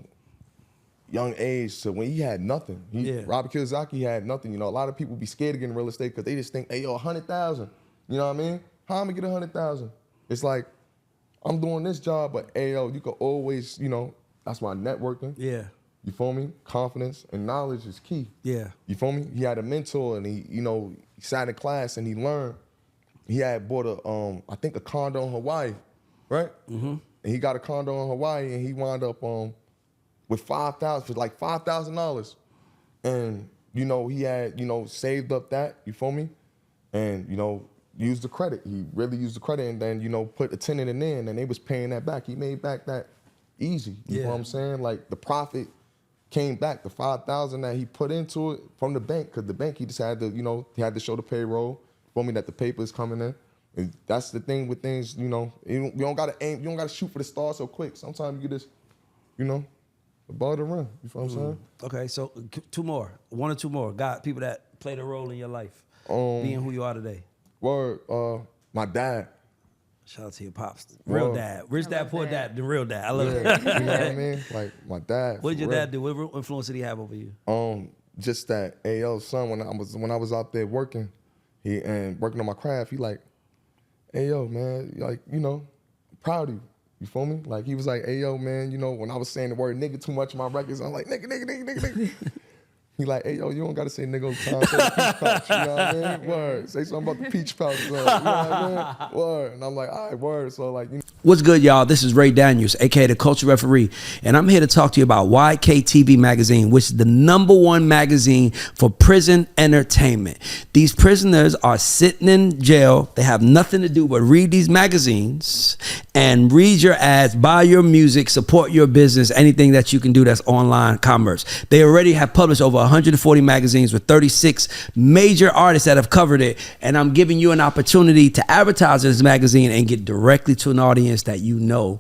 young age. So when he had nothing, Robert Kiyosaki had nothing. You know, a lot of people be scared to get in real estate because they just think, hey, yo, 100,000. You know what I mean? How am I gonna get 100,000? It's like, I'm doing this job, but hey, yo, you can always, you know, that's why networking. Yeah. You feel me? Confidence and knowledge is key. Yeah. You feel me? He had a mentor and he, you know, he sat in class and he learned. He had bought a, I think a condo in Hawaii, right? Mm-hmm. And he got a condo in Hawaii and he wound up with $5,000. And, you know, he had, you know, saved up that, you feel me? And, you know, used the credit. He really used the credit and then, you know, put a tenant in there and then they was paying that back. He made back that easy. You know what I'm saying? Like the profit came back, the $5,000 that he put into it from the bank, because the bank, he just had to, you know, he had to show the payroll for me that the paper is coming in. And that's the thing with things, you know, you don't gotta aim, you don't gotta shoot for the stars so quick. Sometimes you just, you know, above the rim. You feel what I'm saying? Okay, so 2 more, 1 or 2 more. God, people that played a role in your life, being who you are today. Word, my dad. Shout out to your pops. Real dad. Rich Dad, Poor Dad, the real dad. I love it. You know what I mean? Like my dad. What did your dad do? What influence did he have over you? Just that, hey, yo, son, when I was out there working, and working on my craft, he like, hey, yo, man, like, you know, I'm proud of you. You feel me? Like, he was like, hey, yo, man, you know, when I was saying the word nigga too much in my records, I'm like, nigga. He like, hey, yo, you don't got to say nigga all the time. Say the peach pouch, you know what I mean? Word. Say something about the peach pouch, you know what I mean? Word. And I'm like, all right, word. So, like, you know. What's good, y'all? This is Ray Daniels, aka the Culture Referee, and I'm here to talk to you about YKTV Magazine, which is the #1 magazine for prison entertainment. These prisoners are sitting in jail. They have nothing to do but read these magazines and read your ads, buy your music, support your business, anything that you can do that's online commerce. They already have published over 140 magazines with 36 major artists that have covered it, and I'm giving you an opportunity to advertise this magazine and get directly to an audience that you know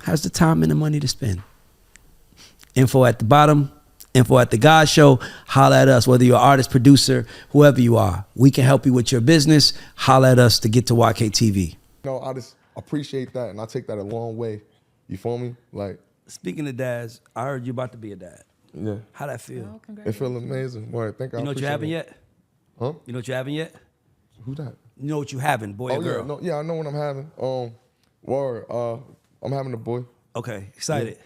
has the time and the money to spend. Info at the bottom, info at the GAUDs Show. Holla at us, whether you're an artist, producer, whoever you are. We can help you with your business. Holla at us to get to YKTV. No, I just appreciate that, and I take that a long way. You feel me? Like, Speaking of dads, I heard you about to be a dad. yeah. How'd that feel? Oh, It congratulations. feel amazing. Word. Thank you. You know what you haven't yet? Huh? You know what you haven't yet? Who that? You know what you haven't, boy or girl? Yeah, no, yeah, I know what I'm having. Word. I'm having a boy. Okay, excited.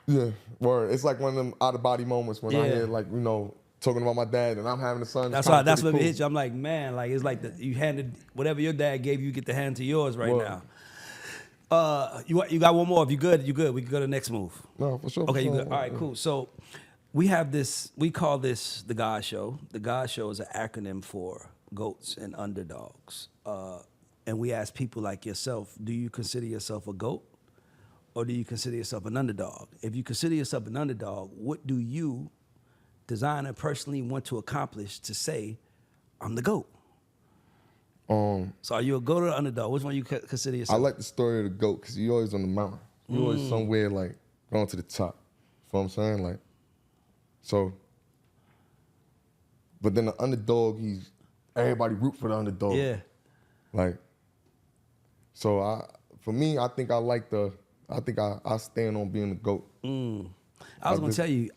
Yeah, word. It's like one of them out of body moments when I Yeah. hear, like, you know, talking about my dad and I'm having a son. That's It's kinda why. That's pretty what cool. hit you. I'm like, man, like it's like you handed whatever your dad gave you, get the hand to yours right Word. now. You got one more. If you good, you good. We can go to the next move. No, for sure. Okay, for you sure. good. All right, cool. So we have this. We call this the GAUDs Show. The GAUDs Show is an acronym for GOATs and underdogs. And we ask people like yourself, do you consider yourself a GOAT? Or do you consider yourself an underdog? If you consider yourself an underdog, what do you, Desiigner, personally want to accomplish to say, I'm the GOAT? So are you a GOAT or an underdog? Which one you consider I yourself? like the story of the GOAT because you always on the mountain. You always somewhere, like, going to the top. You know what I'm saying? Like, so, but then the underdog, everybody root for the underdog. Yeah. Like, so for me, I think I stand on being the GOAT. I was going to tell you,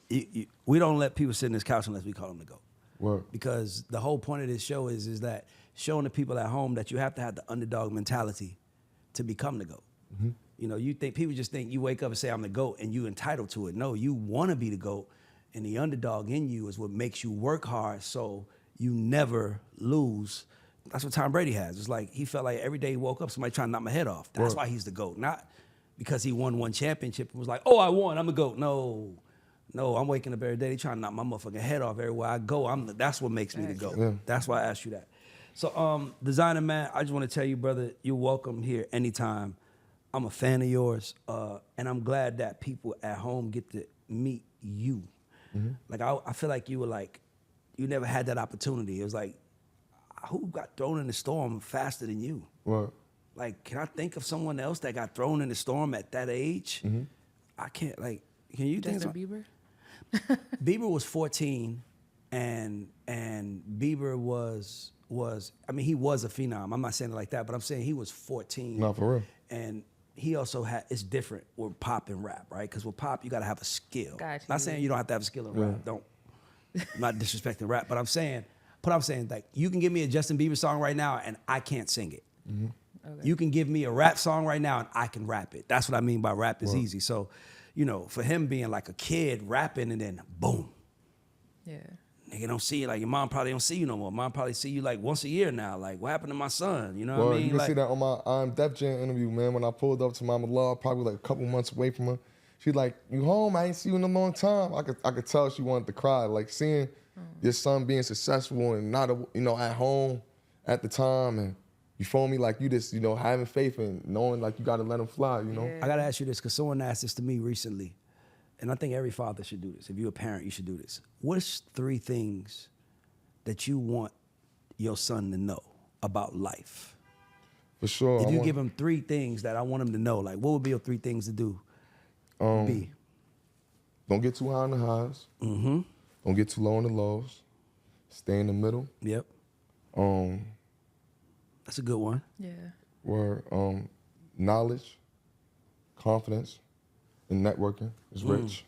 we don't let people sit in this couch unless we call them the GOAT. Word. Because the whole point of this show is that showing the people at home that you have to have the underdog mentality to become the GOAT. Mm-hmm. You know, people just think you wake up and say, I'm the GOAT, and you entitled to it. No, you want to be the GOAT, and the underdog in you is what makes you work hard so you never lose. That's what Tom Brady has. It's like he felt like every day he woke up, somebody trying to knock my head off. That's why he's the GOAT, not because he won one championship and was like, oh, I won, I'm the GOAT. No, I'm waking up every day, they trying to knock my motherfucking head off everywhere I go. That's what makes me the GOAT. Yeah. That's why I asked you that. So, Desiigner, man, I just want to tell you, brother, you're welcome here anytime. I'm a fan of yours, and I'm glad that people at home get to meet you. Mm-hmm. Like, I feel like you never had that opportunity. It was like, who got thrown in the storm faster than you? Word. Like, can I think of someone else that got thrown in the storm at that age? Mm-hmm. I can't, like, can you think Justin of Bieber? Bieber was 14, and Bieber was I mean, he was a phenom. I'm not saying it like that, but I'm saying he was 14. No, for real. And he also it's different with pop and rap, right? Because with pop, you got to have a skill. Gotcha. Not saying you don't have to have a skill in rap. I'm not disrespecting rap, but I'm saying, like, you can give me a Justin Bieber song right now, and I can't sing it. Mm-hmm. Okay. You can give me a rap song right now, and I can rap it. That's what I mean by rap is easy. So, you know, for him being like a kid rapping, and then boom. Yeah. Nigga don't see you, like your mom probably don't see you no more. Mom probably see you like once a year now. Like, what happened to my son? You know what I mean? You can like, see that on my I'm Def Jam interview, man. When I pulled up to Mama Law, probably like a couple months away from her, she's like, "You home? I ain't see you in a long time." I could tell she wanted to cry. Like seeing your son being successful and not at home at the time, and you feel me, like you just having faith and knowing like you got to let him fly. You know. Yeah. I gotta ask you this because someone asked this to me recently, and I think every father should do this. If you're a parent, you should do this. What's 3 things that you want your son to know about life? For sure. If you give him 3 things that I want him to know, like what would be your 3 things to do? Don't get too high on the highs. Mm-hmm. Don't get too low on the lows. Stay in the middle. Yep. That's a good one. Yeah. Where knowledge, confidence, and networking is rich.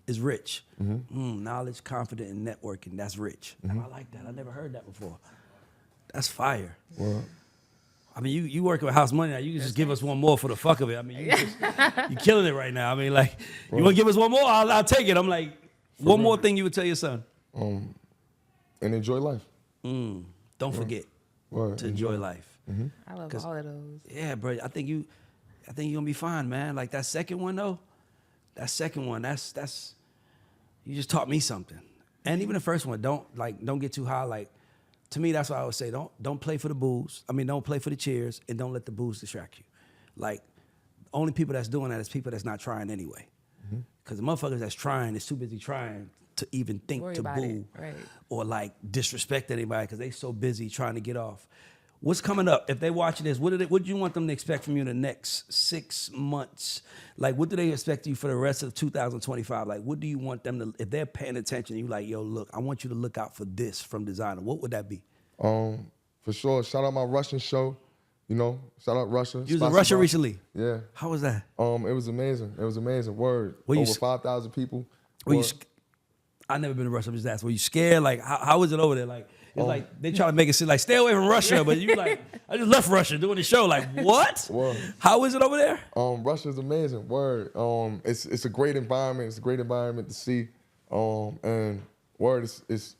Is rich. Knowledge, confidence, and networking. That's rich. I like that. I never heard that before. That's fire. Well, I mean, you working with house money now. You can just give us one more for the fuck of it. I mean, you killing it right now. I mean, like, you want to give us one more? I'll take it. I'm like, One more thing you would tell your son. And enjoy life. Don't forget to enjoy life. I love all of those. Yeah, bro. I think you're gonna be fine, man. Like that second one though, that's you just taught me something. And even the first one, don't get too high. Like to me, that's what I would say. Don't play for the booze. I mean, don't play for the cheers, and don't let the booze distract you. Like only people that's doing that is people that's not trying anyway. Because the motherfuckers that's trying is too busy trying to even think Worry to about boo it, right. or like disrespect anybody because they so busy trying to get off. What's coming up? If they watching this, what do you want them to expect from you in the next 6 months? Like, what do they expect you for the rest of 2025? Like, what do you want them to, if they're paying attention, you like, yo, look, I want you to look out for this from Desiigner. What would that be? For sure. Shout out my Russian show. You know, shout out Russia. You was in Russia recently? Yeah. How was that? It was amazing. It was amazing. Word. Were you Over 5,000 people. I never been to Russia. I'm just asking. Were you scared? Like, how was it over there? Like, it's like they try to make it seem like stay away from Russia, but you like, I just left Russia doing the show. Like, what? Word. How is it over there? Russia's amazing. Word. It's a great environment. It's a great environment to see. And word, it's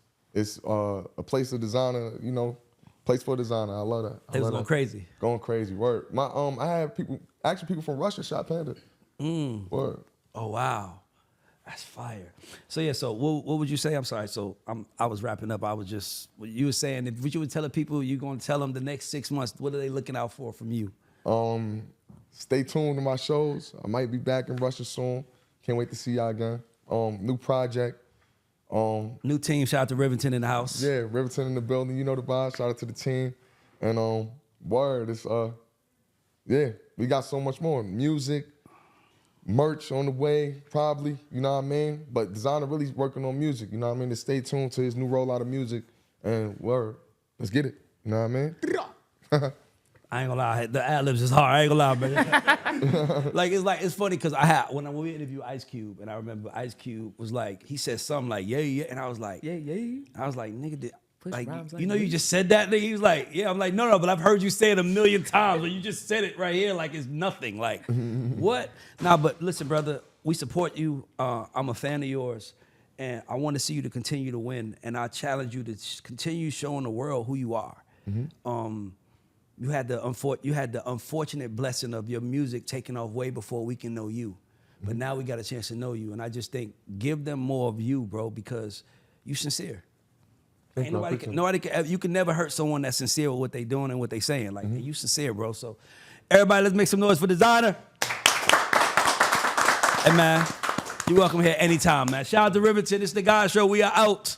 a place of designer. You know, place for designer. I love that. They was going crazy. Going crazy. Word. I had people from Russia shot Panda. Word. Oh wow. That's fire. So yeah, so what would you say? I'm sorry. So I was wrapping up. I was just, what you were saying, if you would tell the people, you're going to tell them the next 6 months, what are they looking out for from you? Stay tuned to my shows. I might be back in Russia soon. Can't wait to see y'all again. New project. New team, shout out to Rivington in the house. Yeah, Rivington in the building. You know the vibe. Shout out to the team. And word, it's yeah, we got so much more. Music, merch on the way, probably, you know what I mean? But Desiigner really working on music, you know what I mean? To stay tuned to his new rollout of music, and word, let's get it, you know what I mean? I ain't gonna lie, the ad-libs is hard, I ain't gonna lie, man. It's funny, because when we interviewed Ice Cube, and I remember Ice Cube was like, he said something like, yeah, and I was like, yeah. I was like, nigga, like, you know, you just said that, nigga? He was like, yeah. I'm like, no, but I've heard you say it a million times, but you just said it right here like it's nothing. Like, what? Nah, but listen, brother, we support you. I'm a fan of yours, and I want to see you to continue to win, and I challenge you to continue showing the world who you are. You had the unfortunate blessing of your music taking off way before we can know you, but now we got a chance to know you, and I just think give them more of you, bro, because you sincere. Ain't nobody can, you can never hurt someone that's sincere with what they doing and what they saying. Like, you sincere, bro. So everybody, let's make some noise for Desiigner. Hey, man, you're welcome here anytime, man. Shout out to Rivington. It's the GAUDs Show. We are out.